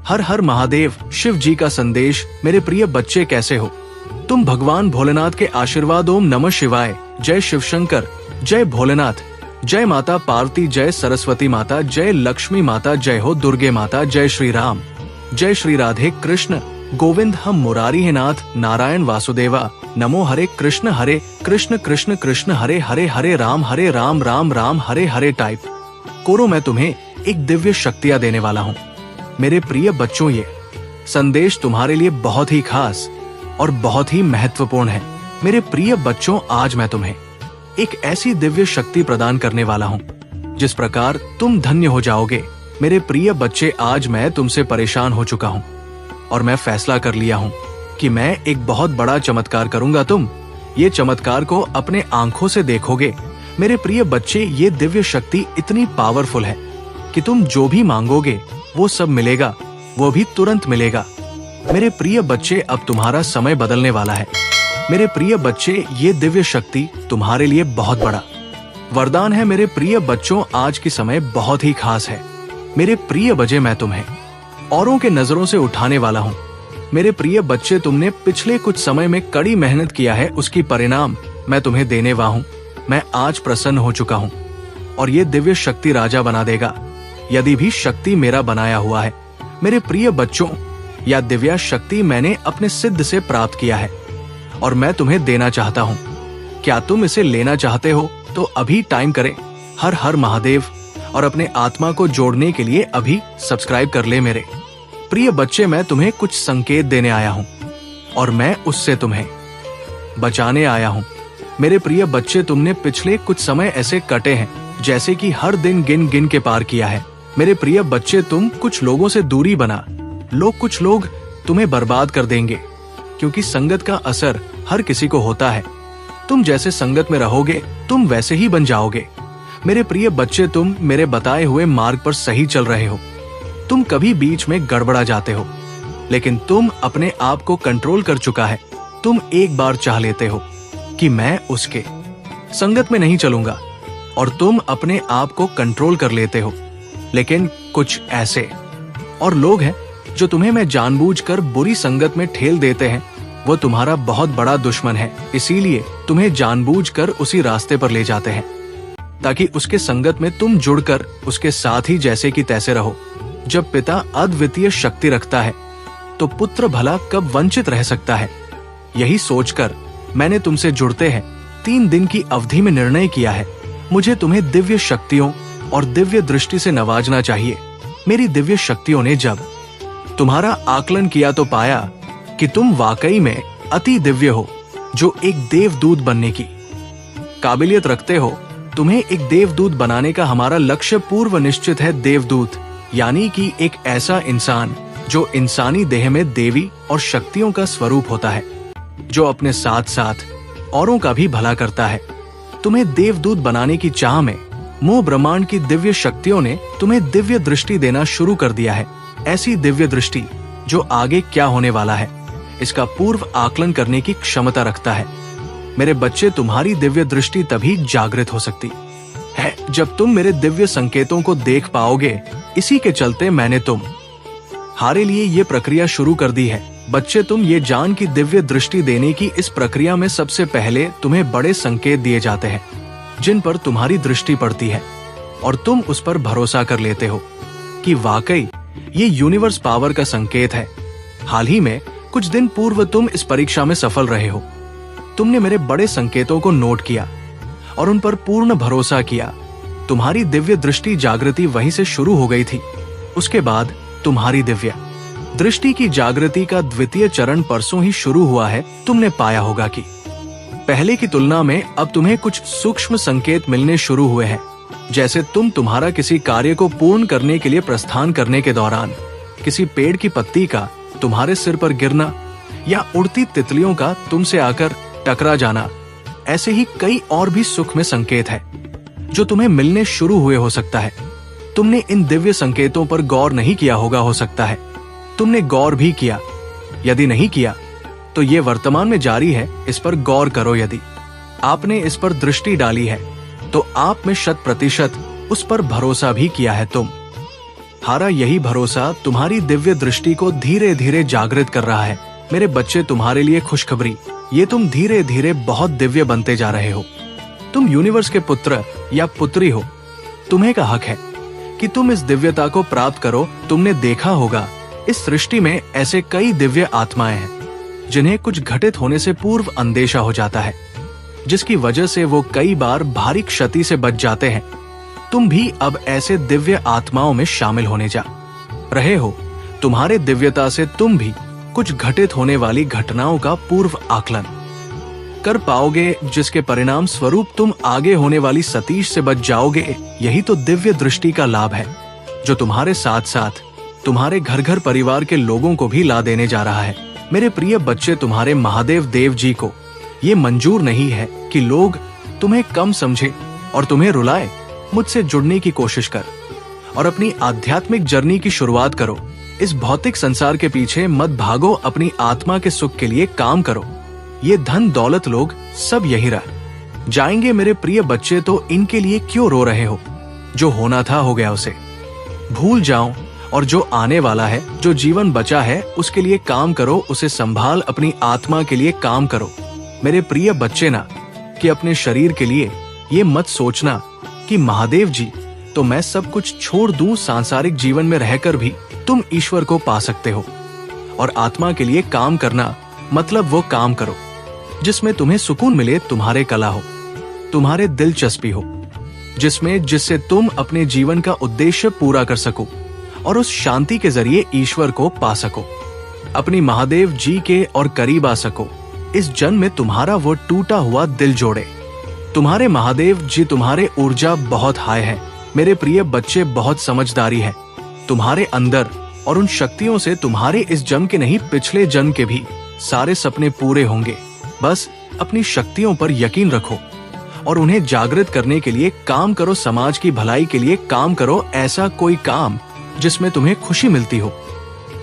हर हर महादेव। शिव जी का संदेश। मेरे प्रिय बच्चे कैसे हो तुम? भगवान भोलेनाथ के आशीर्वाद। ओम नमः शिवाय। जय शिव शंकर। जय भोलेनाथ। जय माता पार्वती। जय सरस्वती माता। जय लक्ष्मी माता। जय हो दुर्गे माता। जय श्री राम। जय श्री राधे कृष्ण गोविंद हम मुरारी है नाथ। नारायण वासुदेवा। नमो हरे कृष्ण कृष्ण कृष्ण हरे हरे हरे राम राम राम हरे हरे। टाइप करो। मैं तुम्हें एक दिव्य शक्तियां देने वाला हूँ। मेरे प्रिय बच्चों, ये संदेश तुम्हारे लिए बहुत ही खास और बहुत ही महत्वपूर्ण है। मेरे प्रिय बच्चों, आज मैं तुम्हें एक ऐसी दिव्य शक्ति प्रदान करने वाला हूँ जिस प्रकार तुम धन्य हो जाओगे। मेरे प्रिय बच्चे, आज मैं तुमसे परेशान हो चुका हूँ और मैं फैसला कर लिया हूँ कि मैं एक बहुत बड़ा चमत्कार करूंगा। तुम ये चमत्कार को अपने आंखों से देखोगे। मेरे प्रिय बच्चे, ये दिव्य शक्ति इतनी पावरफुल है कि तुम जो भी मांगोगे वो सब मिलेगा, वो भी तुरंत मिलेगा। मेरे प्रिय बच्चे, अब तुम्हारा समय बदलने वाला है। मेरे प्रिय बच्चे, ये दिव्य शक्ति तुम्हारे लिए बहुत बड़ा वरदान है। मेरे प्रिय बच्चों, आज की समय बहुत ही खास है। मेरे प्रिय बच्चे, मैं तुम्हें औरों के नजरों से उठाने वाला हूँ। मेरे प्रिय बच्चे, तुमने पिछले कुछ समय में कड़ी मेहनत किया है, उसकी परिणाम मैं तुम्हें देने वाला हूँ। मैं आज प्रसन्न हो चुका हूँ और ये दिव्य शक्ति राजा बना देगा, यदि भी शक्ति मेरा बनाया हुआ है। मेरे प्रिय बच्चों, यह दिव्य शक्ति मैंने अपने सिद्ध से प्राप्त किया है और मैं तुम्हें देना चाहता हूँ। क्या तुम इसे लेना चाहते हो? तो अभी टाइम करें हर हर महादेव और अपने आत्मा को जोड़ने के लिए अभी सब्सक्राइब कर ले। मेरे प्रिय बच्चे, मैं तुम्हें कुछ संकेत देने आया हूँ और मैं उससे तुम्हें बचाने आया हूँ। मेरे प्रिय बच्चे, तुमने पिछले कुछ समय ऐसे कटे हैं जैसे कि हर दिन गिन गिन के पार किया है। मेरे प्रिय बच्चे, तुम कुछ लोगों से दूरी बना लो। कुछ लोग तुम्हें बर्बाद कर देंगे क्योंकि संगत का असर हर किसी को होता है। तुम जैसे संगत में रहोगे तुम वैसे ही बन जाओगे। मेरे प्रिय बच्चे, तुम मेरे बताए हुए मार्ग पर सही चल रहे हो। तुम कभी बीच में गड़बड़ा जाते हो, लेकिन तुम अपने आप को कंट्रोल कर चुका है। तुम एक बार चाह लेते हो कि मैं उसके संगत में नहीं चलूंगा और तुम अपने आप को कंट्रोल कर लेते हो। लेकिन कुछ ऐसे और लोग हैं जो तुम्हें मैं जानबूझकर बुरी संगत में ठेल देते हैं। वो तुम्हारा बहुत बड़ा दुश्मन है, इसीलिए तुम्हें जानबूझकर उसी रास्ते पर ले जाते हैं ताकि उसके संगत में तुम जुड़कर उसके साथ ही जैसे कि तैसे रहो। जब पिता अद्वितीय शक्ति रखता है तो पुत्र भला कब वंचित रह सकता है। यही सोचकर मैंने तुमसे जुड़ते हैं 3 दिन की अवधि में निर्णय किया है। मुझे तुम्हें दिव्य शक्तियों और दिव्य दृष्टि से नवाजना चाहिए। मेरी दिव्य शक्तियों ने जब तुम्हारा आकलन किया तो पाया कि तुम वाकई में अति दिव्य हो, जो एक देवदूत बनने की काबिलियत रखते हो। तुम्हें एक देवदूत बनाने का हमारा लक्ष्य पूर्व निश्चित है। देवदूत यानी कि एक ऐसा इंसान जो इंसानी देह में देवी और शक्तियों का स्वरूप होता है, जो अपने साथ साथ औरों का भी भला करता है। तुम्हें देवदूत बनाने की चाह में मोह ब्रह्मांड की दिव्य शक्तियों ने तुम्हें दिव्य दृष्टि देना शुरू कर दिया है। ऐसी दिव्य दृष्टि जो आगे क्या होने वाला है इसका पूर्व आकलन करने की क्षमता रखता है। मेरे बच्चे, तुम्हारी दिव्य दृष्टि तभी जागृत हो सकती है जब तुम मेरे दिव्य संकेतों को देख पाओगे। इसी के चलते मैंने तुम्हारे लिए ये प्रक्रिया शुरू कर दी है। बच्चे, तुम ये जान की दिव्य दृष्टि देने की इस प्रक्रिया में सबसे पहले तुम्हें बड़े संकेत दिए जाते हैं जिन पर तुम्हारी दृष्टि पड़ती है और तुम उस पर भरोसा कर लेते हो कि वाकई ये यूनिवर्स पावर का संकेत है। हाल ही में कुछ दिन पूर्व तुम इस परीक्षा में सफल रहे हो। तुमने मेरे बड़े संकेतों को नोट किया और उन पर पूर्ण भरोसा किया। तुम्हारी दिव्य दृष्टि जागृति वहीं से शुरू हो गई थी। उसके बाद तुम्हारी दिव्य दृष्टि की जागृति का द्वितीय चरण परसों ही शुरू हुआ है। तुमने पाया होगा कि पहले की तुलना में अब तुम्हें कुछ सूक्ष्म संकेत मिलने शुरू हुए हैं, जैसे तुम्हारा किसी कार्य को पूर्ण करने के लिए प्रस्थान करने के दौरान किसी पेड़ की पत्ती का तुम्हारे सिर पर गिरना या उड़ती तितलियों का तुमसे आकर टकरा जाना। ऐसे ही कई और भी सुख में संकेत है जो तुम्हें मिलने शुरू हुए हो सकता है। तुमने इन दिव्य संकेतों पर गौर नहीं किया होगा, हो सकता है तुमने गौर भी किया। यदि नहीं किया तो ये वर्तमान में जारी है, इस पर गौर करो। यदि आपने इस पर दृष्टि डाली है तो आप में 100% उस पर भरोसा भी किया है। तुम हारा यही भरोसा तुम्हारी दिव्य दृष्टि को धीरे धीरे जागृत कर रहा है। मेरे बच्चे, तुम्हारे लिए खुशखबरी, ये तुम धीरे धीरे बहुत दिव्य बनते जा रहे हो। तुम यूनिवर्स के पुत्र या पुत्री हो। तुम्हें का हक है कि तुम इस दिव्यता को प्राप्त करो। तुमने देखा होगा इस सृष्टि में ऐसे कई दिव्य आत्माएं हैं जिन्हें कुछ घटित होने से पूर्व अंदेशा हो जाता है, जिसकी वजह से वो कई बार भारी क्षति से बच जाते हैं। तुम भी अब ऐसे दिव्य आत्माओं में शामिल होने जा रहे हो। तुम्हारे दिव्यता से तुम भी कुछ घटित होने वाली घटनाओं का पूर्व आकलन कर पाओगे, जिसके परिणाम स्वरूप तुम आगे होने वाली सतीश से बच जाओगे। यही तो दिव्य दृष्टि का लाभ है, जो तुम्हारे साथ साथ तुम्हारे घर घर परिवार के लोगों को भी ला देने जा रहा है। मेरे प्रिय बच्चे, तुम्हारे महादेव देव जी को ये मंजूर नहीं है कि लोग तुम्हें कम समझे और तुम्हें रुलाए। मुझसे जुड़ने की कोशिश कर और अपनी आध्यात्मिक जर्नी की शुरुआत करो। इस भौतिक संसार के पीछे मत भागो, अपनी आत्मा के सुख के लिए काम करो। ये धन दौलत लोग सब यही रह जाएंगे। मेरे प्रिय बच्चे, तो इनके लिए क्यों रो रहे हो? जो होना था हो गया, उसे भूल जाओ और जो आने वाला है, जो जीवन बचा है, उसके लिए काम करो, उसे संभाल, अपनी आत्मा के लिए काम करो। मेरे प्रिय बच्चे ना, कि अपने शरीर के लिए ये मत सोचना कि महादेव जी तो मैं सब कुछ छोड़ दूं। सांसारिक जीवन में रहकर भी तुम ईश्वर को पा सकते हो। और आत्मा के लिए काम करना मतलब वो काम करो जिसमें तुम्हें सुकून मिले, तुम्हारे कला हो, तुम्हारे दिलचस्पी हो, जिससे तुम अपने जीवन का उद्देश्य पूरा कर सको और उस शांति के जरिए ईश्वर को पा सको, अपनी महादेव जी के और करीब आ सको। इस जन्म में तुम्हारा वो टूटा हुआ दिल जोड़े। तुम्हारे महादेव जी, तुम्हारे ऊर्जा बहुत हाई है। मेरे प्रिय बच्चे, बहुत समझदारी है तुम्हारे अंदर, और उन शक्तियों से तुम्हारे इस जन्म के नहीं, पिछले जन्म के भी सारे सपने पूरे होंगे। बस अपनी शक्तियों पर यकीन रखो और उन्हें जागृत करने के लिए काम करो। समाज की भलाई के लिए काम करो। ऐसा कोई काम जिसमें तुम्हें खुशी मिलती हो,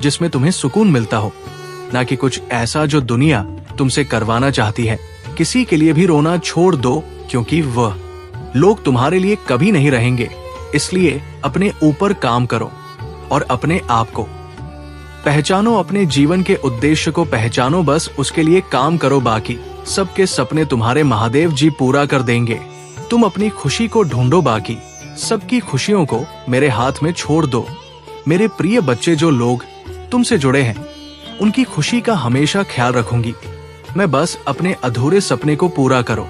जिसमें तुम्हें सुकून मिलता हो, ना कि कुछ ऐसा जो दुनिया तुमसे करवाना चाहती है। किसी के लिए भी रोना छोड़ दो, क्योंकि वह लोग तुम्हारे लिए कभी नहीं रहेंगे। इसलिए अपने ऊपर काम करो और अपने आप को पहचानो, अपने जीवन के उद्देश्य को पहचानो, बस उसके लिए काम करो। बाकी सबके सपने तुम्हारे महादेव जी पूरा कर देंगे। तुम अपनी खुशी को ढूंढो, बाकी सबकी खुशियों को मेरे हाथ में छोड़ दो। मेरे प्रिय बच्चे, जो लोग तुमसे जुड़े हैं उनकी खुशी का हमेशा ख्याल रखूंगी मैं। बस अपने अधूरे सपने को पूरा करो।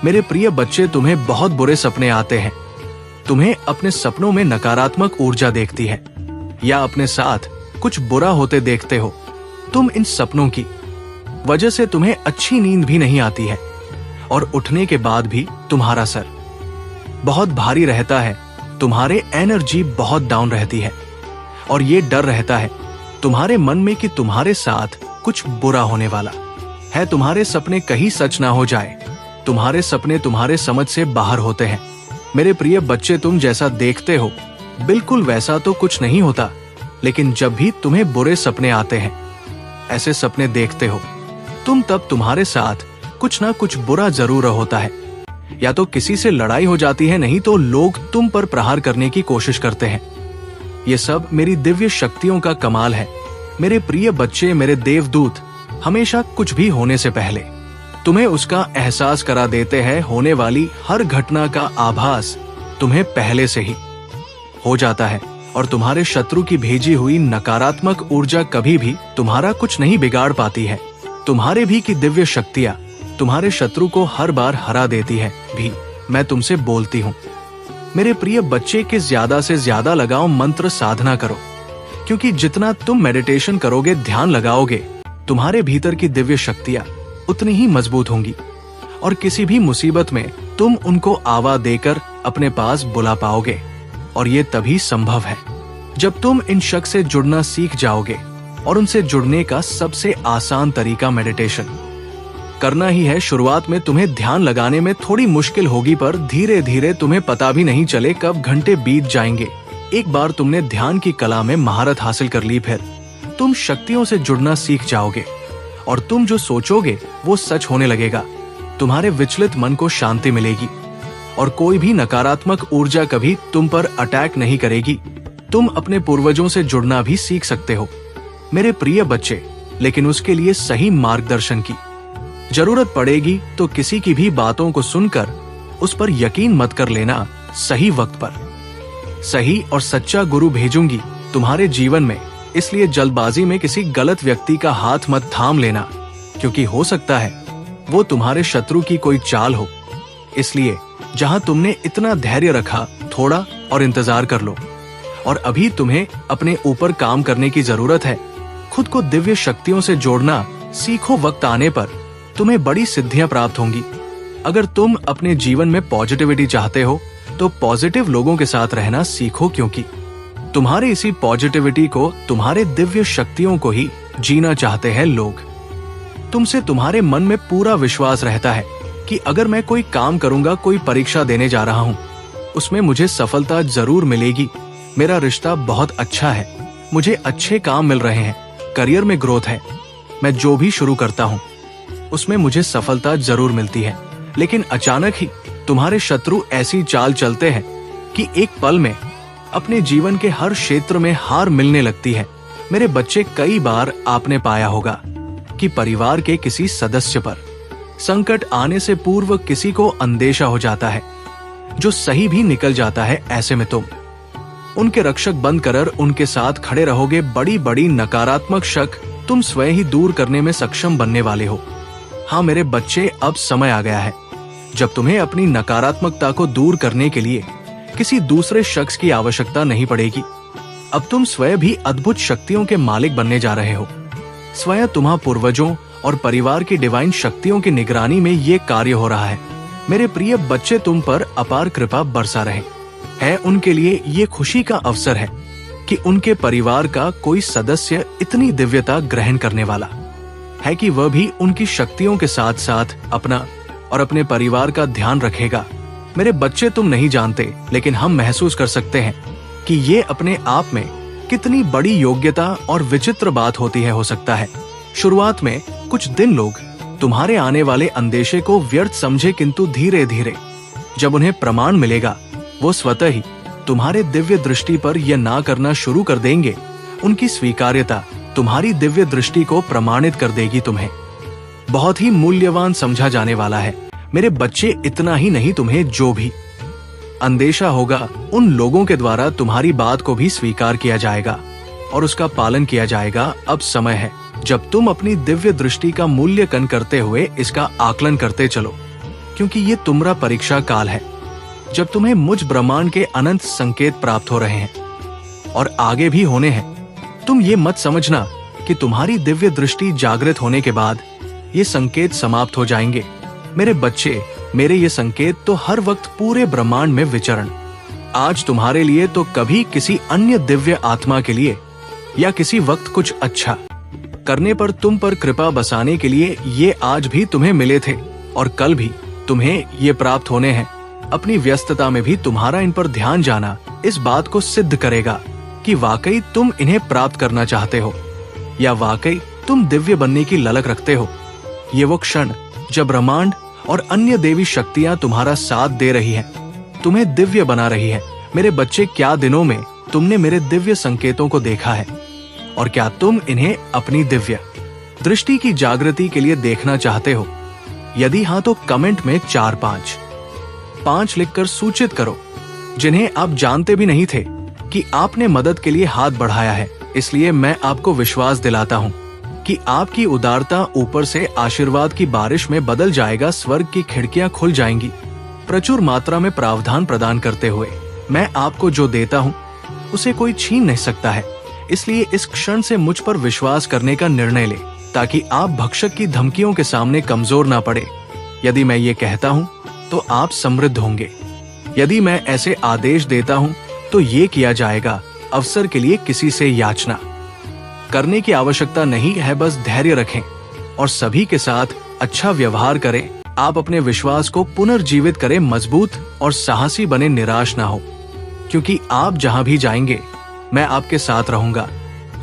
मेरे प्रिय बच्चे, तुम्हें बहुत बुरे सपने आते हैं, तुम्हें अपने सपनों में नकारात्मक ऊर्जा देखती है या अपने साथ कुछ बुरा होते देखते हो। तुम इन सपनों की वजह से तुम्हें अच्छी नींद भी नहीं आती है और उठने के बाद भी तुम्हारा सर बहुत भारी रहता है। तुम्हारे एनर्जी बहुत डाउन रहती है और ये डर रहता है तुम्हारे मन में कि तुम्हारे साथ कुछ बुरा होने वाला है। तुम्हारे सपने कहीं सच ना हो जाए। तुम्हारे सपने तुम्हारे समझ से बाहर होते हैं। मेरे प्रिय बच्चे, तुम जैसा देखते हो बिल्कुल वैसा तो कुछ नहीं होता, लेकिन जब भी तुम्हें बुरे सपने आते हैं, ऐसे सपने देखते हो तुम, तब तुम्हारे साथ कुछ ना कुछ बुरा जरूर होता है। या तो किसी से लड़ाई हो जाती है, नहीं तो लोग तुम पर प्रहार करने की कोशिश करते हैं। ये सब मेरी दिव्य शक्तियों का कमाल है। मेरे प्रिय बच्चे, मेरे देवदूत हमेशा कुछ भी होने से पहले तुम्हें उसका एहसास करा देते हैं। होने वाली हर घटना का आभास तुम्हें पहले से ही हो जाता है और तुम्हारे शत्रु की भेजी हुई नकारात्मक ऊर्जा कभी भी तुम्हारा कुछ नहीं बिगाड़ पाती है। तुम्हारे भी की दिव्य शक्तियां तुम्हारे शत्रु को हर बार हरा देती है भी। मैं तुमसे बोलती हूँ मेरे प्रिय बच्चे के ज्यादा से ज्यादा लगाओ, मंत्र साधना करो, क्योंकि जितना तुम मेडिटेशन करोगे, ध्यान लगाओगे, तुम्हारे भीतर की दिव्य शक्तियां उतनी ही मजबूत होंगी और किसी भी मुसीबत में तुम उनको आवा देकर अपने पास बुला पाओगे। और ये तभी संभव है जब तुम इन शक्ति से जुड़ना सीख जाओगे। और उनसे जुड़ने का सबसे आसान तरीका मेडिटेशन करना ही है। शुरुआत में तुम्हें ध्यान लगाने में थोड़ी मुश्किल होगी, पर धीरे धीरे तुम्हें पता भी नहीं चले कब घंटे बीत जाएंगे। एक बार तुमने ध्यान की कला में महारत हासिल कर ली, फिर तुम शक्तियों से जुड़ना सीख जाओगे और तुम जो सोचोगे वो सच होने लगेगा। तुम्हारे विचलित मन को शांति मिलेगी और कोई भी नकारात्मक ऊर्जा कभी तुम पर अटैक नहीं करेगी। तुम अपने पूर्वजों से जुड़ना भी सीख सकते हो मेरे प्रिय बच्चे, लेकिन उसके लिए सही मार्गदर्शन की जरूरत पड़ेगी। तो किसी की भी बातों को सुनकर उस पर यकीन मत कर लेना। सही वक्त पर सही और सच्चा गुरु भेजूंगी तुम्हारे जीवन में, इसलिए जल्दबाजी में किसी गलत व्यक्ति का हाथ मत थाम लेना, क्योंकि हो सकता है वो तुम्हारे शत्रु की कोई चाल हो। इसलिए जहां तुमने इतना धैर्य रखा, थोड़ा और इंतजार कर लो। और अभी तुम्हें अपने ऊपर काम करने की जरूरत है। खुद को दिव्य शक्तियों से जोड़ना सीखो। वक्त आने पर तुम्हें बड़ी सिद्धियां प्राप्त होंगी। अगर तुम अपने जीवन में पॉजिटिविटी चाहते हो तो पॉजिटिव लोगों के साथ रहना सीखो, क्योंकि तुम्हारे इसी पॉजिटिविटी को, तुम्हारे दिव्य शक्तियों को ही जीना चाहते हैं लोग। तुमसे तुम्हारे मन में पूरा विश्वास रहता है कि अगर मैं कोई काम करूंगा, कोई परीक्षा देने जा रहा हूं, उसमें मुझे सफलता जरूर मिलेगी। मेरा रिश्ता बहुत अच्छा है, मुझे अच्छे काम मिल रहे हैं, करियर में ग्रोथ है। मैं जो भी शुरू करता हूं उसमें मुझे सफलता जरूर मिलती है। लेकिन अचानक ही तुम्हारे शत्रु ऐसी चाल चलते हैं कि एक पल में अपने जीवन के हर क्षेत्र में हार मिलने लगती है। मेरे बच्चे, कई बार आपने पाया होगा कि परिवार के किसी सदस्य पर संकट आने से पूर्व किसी को अंदेशा हो जाता है, जो सही भी निकल जाता है। ऐसे में तुम उनके रक्षक बनकर उनके साथ खड़े रहोगे। बड़ी बड़ी नकारात्मक शक तुम स्वयं ही दूर करने में सक्षम बनने वाले हो। हाँ मेरे बच्चे, अब समय आ गया है जब तुम्हें अपनी नकारात्मकता को दूर करने के लिए किसी दूसरे शख्स की आवश्यकता नहीं पड़ेगी। अब तुम स्वयं भी अद्भुत शक्तियों के मालिक बनने जा रहे हो। स्वयं तुम्हारे पूर्वजों और परिवार की डिवाइन शक्तियों की निगरानी में ये कार्य हो रहा है। मेरे प्रिय बच्चे, तुम पर अपार कृपा बरसा रहे है। उनके लिए ये खुशी का अवसर है कि उनके परिवार का कोई सदस्य इतनी दिव्यता ग्रहण करने वाला है कि वह भी उनकी शक्तियों के साथ साथ अपना और अपने परिवार का ध्यान रखेगा। मेरे बच्चे, तुम नहीं जानते, लेकिन हम महसूस कर सकते हैं कि ये अपने आप में कितनी बड़ी योग्यता और विचित्र बात होती है। हो सकता है शुरुआत में कुछ दिन लोग तुम्हारे आने वाले अंदेशे को व्यर्थ समझे, किंतु धीरे धीरे जब उन्हें प्रमाण मिलेगा, वो स्वतः ही तुम्हारे दिव्य दृष्टि पर यह ना करना शुरू कर देंगे। उनकी स्वीकार्यता तुम्हारी दिव्य दृष्टि को प्रमाणित कर देगी। तुम्हें बहुत ही मूल्यवान समझा जाने वाला है। मेरे बच्चे, इतना ही नहीं, तुम्हें जो भी अंदेशा होगा उन लोगों के द्वारा तुम्हारी बात को भी स्वीकार किया जाएगा और उसका पालन किया जाएगा। अब समय है जब तुम अपनी दिव्य दृष्टि का मूल्यांकन करते हुए इसका आकलन करते चलो, क्योंकि ये तुम्हारा परीक्षा काल है जब तुम्हें मुझ ब्रह्मांड के अनंत संकेत प्राप्त हो रहे हैं और आगे भी होने हैं। तुम ये मत समझना कि तुम्हारी दिव्य दृष्टि जागृत होने के बाद ये संकेत समाप्त हो जाएंगे। मेरे बच्चे, मेरे ये संकेत तो हर वक्त पूरे ब्रह्मांड में विचरण, आज तुम्हारे लिए तो कभी किसी अन्य दिव्य आत्मा के लिए या किसी वक्त कुछ अच्छा करने पर तुम पर कृपा बसाने के लिए ये आज भी तुम्हें मिले थे और कल भी तुम्हें ये प्राप्त होने हैं। अपनी व्यस्तता में भी तुम्हारा इन पर ध्यान जाना इस बात को सिद्ध करेगा कि वाकई तुम इन्हें प्राप्त करना चाहते हो या वाकई तुम दिव्य बनने की ललक रखते हो। ये वो क्षण जब ब्रह्मांड और अन्य देवी शक्तियां तुम्हारा साथ दे रही हैं, तुम्हें दिव्य बना रही है। मेरे बच्चे, क्या दिनों में तुमने मेरे दिव्य संकेतों को देखा है और क्या तुम इन्हें अपनी दिव्य दृष्टि की जागृति के लिए देखना चाहते हो? यदि हाँ तो कमेंट में 4-5 लिखकर सूचित करो, जिन्हें आप जानते भी नहीं थे कि आपने मदद के लिए हाथ बढ़ाया है। इसलिए मैं आपको विश्वास दिलाता हूँ कि आपकी उदारता ऊपर से आशीर्वाद की बारिश में बदल जाएगा। स्वर्ग की खिड़कियां खुल जाएंगी प्रचुर मात्रा में प्रावधान प्रदान करते हुए। मैं आपको जो देता हूँ उसे कोई छीन नहीं सकता है। इसलिए इस क्षण से मुझ पर विश्वास करने का निर्णय ले, ताकि आप भक्षक की धमकियों के सामने कमजोर ना पड़े। यदि मैं ये कहता हूँ तो आप समृद्ध होंगे। यदि मैं ऐसे आदेश देता हूँ तो ये किया जाएगा। अवसर के लिए किसी से याचना करने की आवश्यकता नहीं है, बस धैर्य रखें और सभी के साथ अच्छा व्यवहार करें। आप अपने विश्वास को पुनर्जीवित करें, मजबूत और साहसी बने, निराश ना हो, क्योंकि आप जहां भी जाएंगे मैं आपके साथ रहूंगा।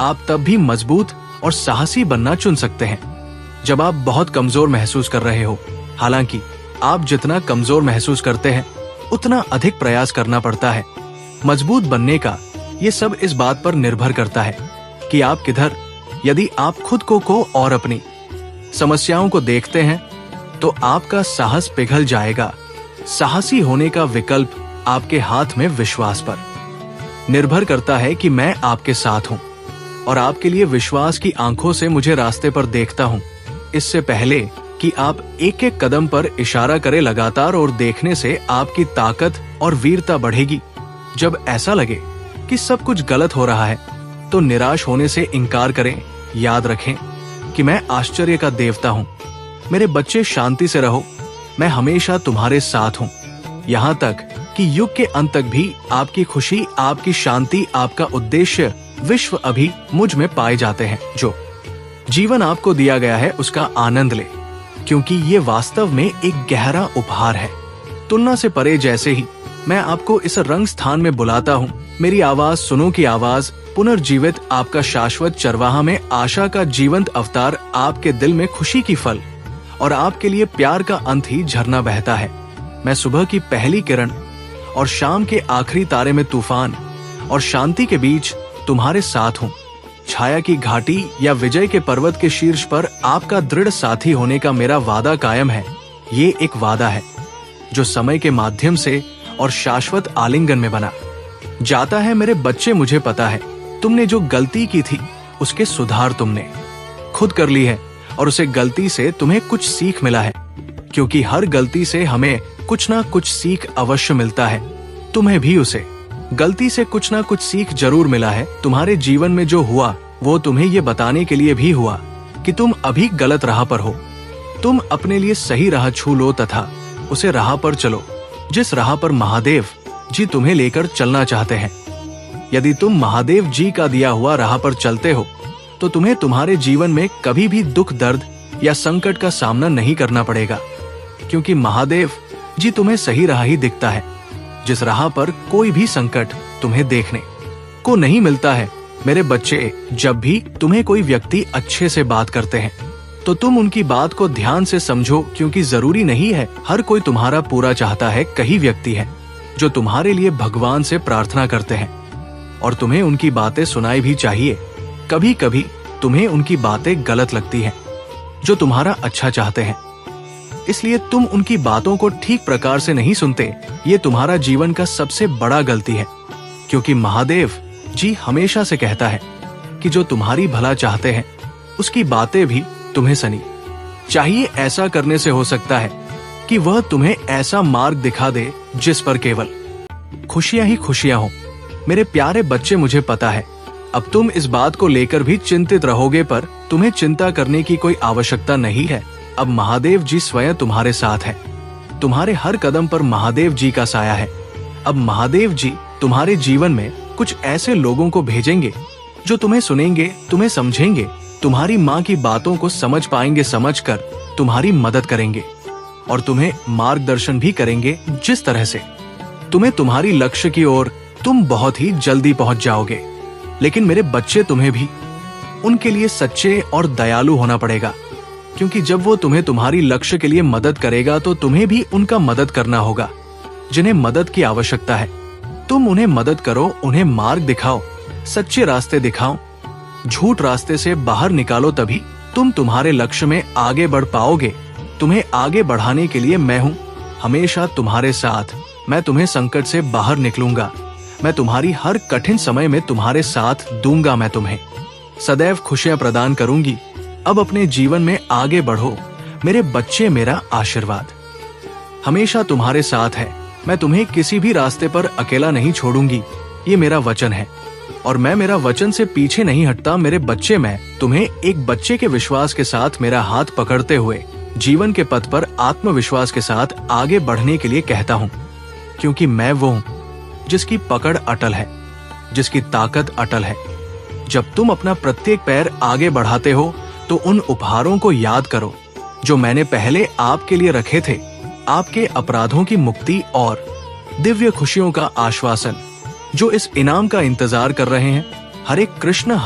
आप तब भी मजबूत और साहसी बनना चुन सकते हैं जब आप बहुत कमजोर महसूस कर रहे हो। हालांकि आप जितना कमजोर महसूस करते हैं उतना अधिक प्रयास करना पड़ता है मजबूत बनने का, ये सब इस बात पर निर्भर करता है कि आप किधर। यदि आप खुद को और अपनी समस्याओं को देखते हैं तो आपका साहस पिघल जाएगा। साहसी होने का विकल्प आपके हाथ में विश्वास पर निर्भर करता है कि मैं आपके साथ हूं और आपके लिए विश्वास की आंखों से मुझे रास्ते पर देखता हूं। इससे पहले कि आप एक एक कदम पर इशारा करें लगातार और देखने से आपकी ताकत और वीरता बढ़ेगी। जब ऐसा लगे कि सब कुछ गलत हो रहा है तो निराश होने से इनकार करें। याद रखें कि मैं आश्चर्य का देवता हूं। मेरे बच्चे, शांति से रहो, मैं हमेशा तुम्हारे साथ हूं। यहां तक कि युग के अंत तक भी आपकी खुशी, आपकी शांति, आपका उद्देश्य, विश्व अभी मुझ में पाए जाते हैं। जो जीवन आपको दिया गया है उसका आनंद ले, क्योंकि ये वास्तव में एक गहरा उपहार है। तुलना से परे जैसे ही मैं आपको इस रंग स्थान में बुलाता हूँ, मेरी आवाज सुनो की आवाज पुनर्जीवित, आपका शाश्वत चरवाहा में आशा का जीवंत अवतार, आपके दिल में खुशी की फल और आपके लिए प्यार का अंत ही झरना बहता है। मैं सुबह की पहली किरण और शाम के आखिरी तारे में तूफान और शांति के बीच तुम्हारे साथ हूँ। छाया की घाटी या विजय के पर्वत के शीर्ष पर आपका दृढ़ साथी होने का मेरा वादा कायम है। ये एक वादा है जो समय के माध्यम से और शाश्वत आलिंगन में बना जाता है। मेरे बच्चे, मुझे पता है तुमने जो गलती की थी उसके सुधार तुमने खुद कर ली है और उसे गलती से तुम्हें कुछ सीख मिला है, क्योंकि हर गलती से हमें कुछ ना कुछ सीख अवश्य मिलता है। तुम्हें भी उसे गलती से कुछ ना कुछ सीख जरूर मिला है। तुम्हारे जीवन में जो हुआ वो तुम्हें ये बताने के लिए भी हुआ कि तुम अभी गलत राह पर हो। तुम अपने लिए सही राह छू लो तथा उसे राह पर चलो जिस राह पर महादेव जी तुम्हें लेकर चलना चाहते हैं। यदि तुम महादेव जी का दिया हुआ राह पर चलते हो तो तुम्हें तुम्हारे जीवन में कभी भी दुख, दर्द या संकट का सामना नहीं करना पड़ेगा, क्योंकि महादेव जी तुम्हें सही राह ही दिखता है, जिस राह पर कोई भी संकट तुम्हें देखने को नहीं मिलता है। मेरे बच्चे, जब भी तुम्हें कोई व्यक्ति अच्छे से बात करते हैं तो तुम उनकी बात को ध्यान से समझो, क्योंकि जरूरी नहीं है हर कोई तुम्हारा पूरा चाहता है। कई व्यक्ति हैं जो तुम्हारे लिए भगवान से प्रार्थना करते हैं और तुम्हें उनकी बातें सुनाई भी चाहिए। कभी कभी तुम्हें उनकी बातें गलत लगती हैं जो तुम्हारा अच्छा चाहते हैं, इसलिए तुम उनकी बातों को ठीक प्रकार से नहीं सुनते। ये तुम्हारा जीवन का सबसे बड़ा गलती है, क्योंकि महादेव जी हमेशा से कहता है कि जो तुम्हारी भला चाहते हैं उसकी बातें भी तुम्हें सुनी चाहिए। ऐसा करने से हो सकता है कि वह तुम्हें ऐसा मार्ग दिखा दे जिस पर केवल खुशियां ही खुशियां हो। मेरे प्यारे बच्चे, मुझे पता है अब तुम इस बात को लेकर भी चिंतित रहोगे, पर तुम्हें चिंता करने की कोई आवश्यकता नहीं है। अब महादेव जी स्वयं तुम्हारे साथ है। तुम्हारे हर कदम पर महादेव जी का साया है। अब महादेव जी तुम्हारे जीवन में कुछ ऐसे लोगों को भेजेंगे जो तुम्हें सुनेंगे, तुम्हें समझेंगे, तुम्हारी माँ की बातों को समझ पाएंगे, समझकर तुम्हारी मदद करेंगे और तुम्हें मार्गदर्शन भी करेंगे, जिस तरह से तुम्हें तुम्हारी लक्ष्य की ओर तुम बहुत ही जल्दी पहुंच जाओगे। लेकिन मेरे बच्चे, तुम्हें भी उनके लिए सच्चे और दयालु होना पड़ेगा, क्योंकि जब वो तुम्हें तुम्हारी लक्ष्य के लिए मदद करेगा तो तुम्हें भी उनका मदद करना होगा। जिन्हें मदद की आवश्यकता है तुम उन्हें मदद करो, उन्हें मार्ग दिखाओ, सच्चे रास्ते दिखाओ, झूठ रास्ते से बाहर निकालो, तभी तुम तुम्हारे लक्ष्य में आगे बढ़ पाओगे। तुम्हें आगे बढ़ाने के लिए मैं हूँ, हमेशा तुम्हारे साथ। मैं तुम्हें संकट से बाहर निकलूंगा। मैं तुम्हारी हर कठिन समय में तुम्हारे साथ दूंगा। मैं तुम्हें सदैव खुशियां प्रदान करूंगी। अब अपने जीवन में आगे बढ़ो मेरे बच्चे। मेरा आशीर्वाद हमेशा तुम्हारे साथ है। मैं तुम्हें किसी भी रास्ते पर अकेला नहीं छोड़ूंगी, ये मेरा वचन है और मैं मेरा वचन से पीछे नहीं हटता। मेरे बच्चे, मैं तुम्हें एक बच्चे के विश्वास के साथ मेरा हाथ पकड़ते हुए जीवन के पथ पर आत्मविश्वास के साथ आगे बढ़ने के लिए कहता हूँ, क्योंकि मैं वो हूँ जिसकी पकड़ अटल है, जिसकी ताकत अटल है। जब तुम अपना प्रत्येक पैर आगे बढ़ाते हो तो उन उपहारों को याद करो जो मैंने पहले आपके लिए रखे थे, आपके अपराधों की मुक्ति और दिव्य खुशियों का आश्वासन जो इस इनाम का इंतजार कर रहे हैं। हरे कृष्ण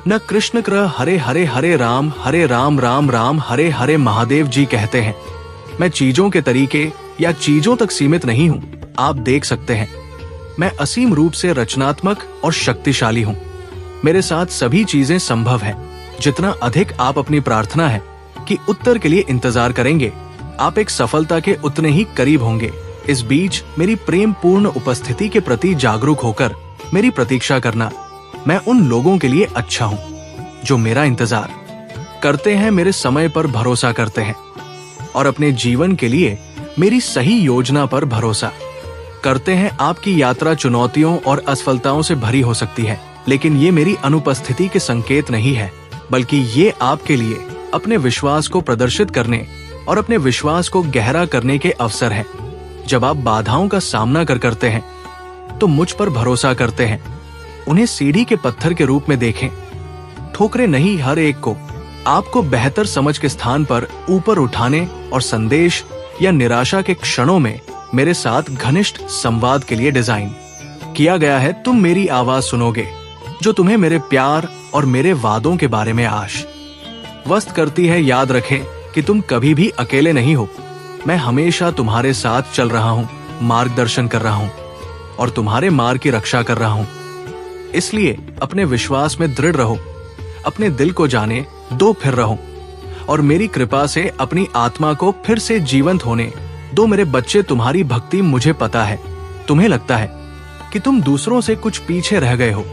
न कृष्ण कृ हरे हरे हरे राम राम राम हरे हरे। महादेव जी कहते हैं, मैं चीजों के तरीके या चीजों तक सीमित नहीं हूँ। आप देख सकते हैं मैं असीम रूप से रचनात्मक और शक्तिशाली हूँ। मेरे साथ सभी चीजें संभव है। जितना अधिक आप अपनी प्रार्थना है कि उत्तर के लिए इंतजार करेंगे, आप एक सफलता के उतने ही करीब होंगे। इस बीच मेरी प्रेम पूर्ण उपस्थिति के प्रति जागरूक होकर मेरी प्रतीक्षा करना। मैं उन लोगों के लिए अच्छा हूँ जो मेरा इंतजार करते हैं, मेरे समय पर भरोसा करते हैं और अपने जीवन के लिए मेरी सही योजना पर भरोसा करते हैं। आपकी यात्रा चुनौतियों और असफलताओं से भरी हो सकती है, लेकिन ये मेरी अनुपस्थिति के संकेत नहीं है, बल्कि ये आपके लिए अपने विश्वास को प्रदर्शित करने और अपने विश्वास को गहरा करने के अवसर हैं। जब आप बाधाओं का सामना करते हैं तो मुझ पर भरोसा करते हैं। उन्हें सीढ़ी के पत्थर के रूप में देखें, ठोकरें नहीं, हर एक को आपको बेहतर समझ के स्थान पर ऊपर उठाने और संदेश या निराशा के क्षणों में मेरे साथ घनिष्ठ संवाद के लिए डिजाइन किया गया है। तुम मेरी आवाज सुनोगे जो तुम्हें मेरे प्यार और मेरे वादों के बारे में आश्वस्त करती है। याद रखें कि तुम कभी भी अकेले नहीं हो। मैं हमेशा तुम्हारे साथ चल रहा हूँ, मार्गदर्शन कर रहा हूँ और तुम्हारे मार्ग की रक्षा कर रहा हूँ। इसलिए अपने विश्वास में दृढ़ रहो, अपने दिल को जाने दो, फिर रहो और मेरी कृपा से अपनी आत्मा को फिर से जीवंत होने दो। मेरे बच्चे, तुम्हारी भक्ति मुझे पता है। तुम्हें लगता है कि तुम दूसरों से कुछ पीछे रह गए हो।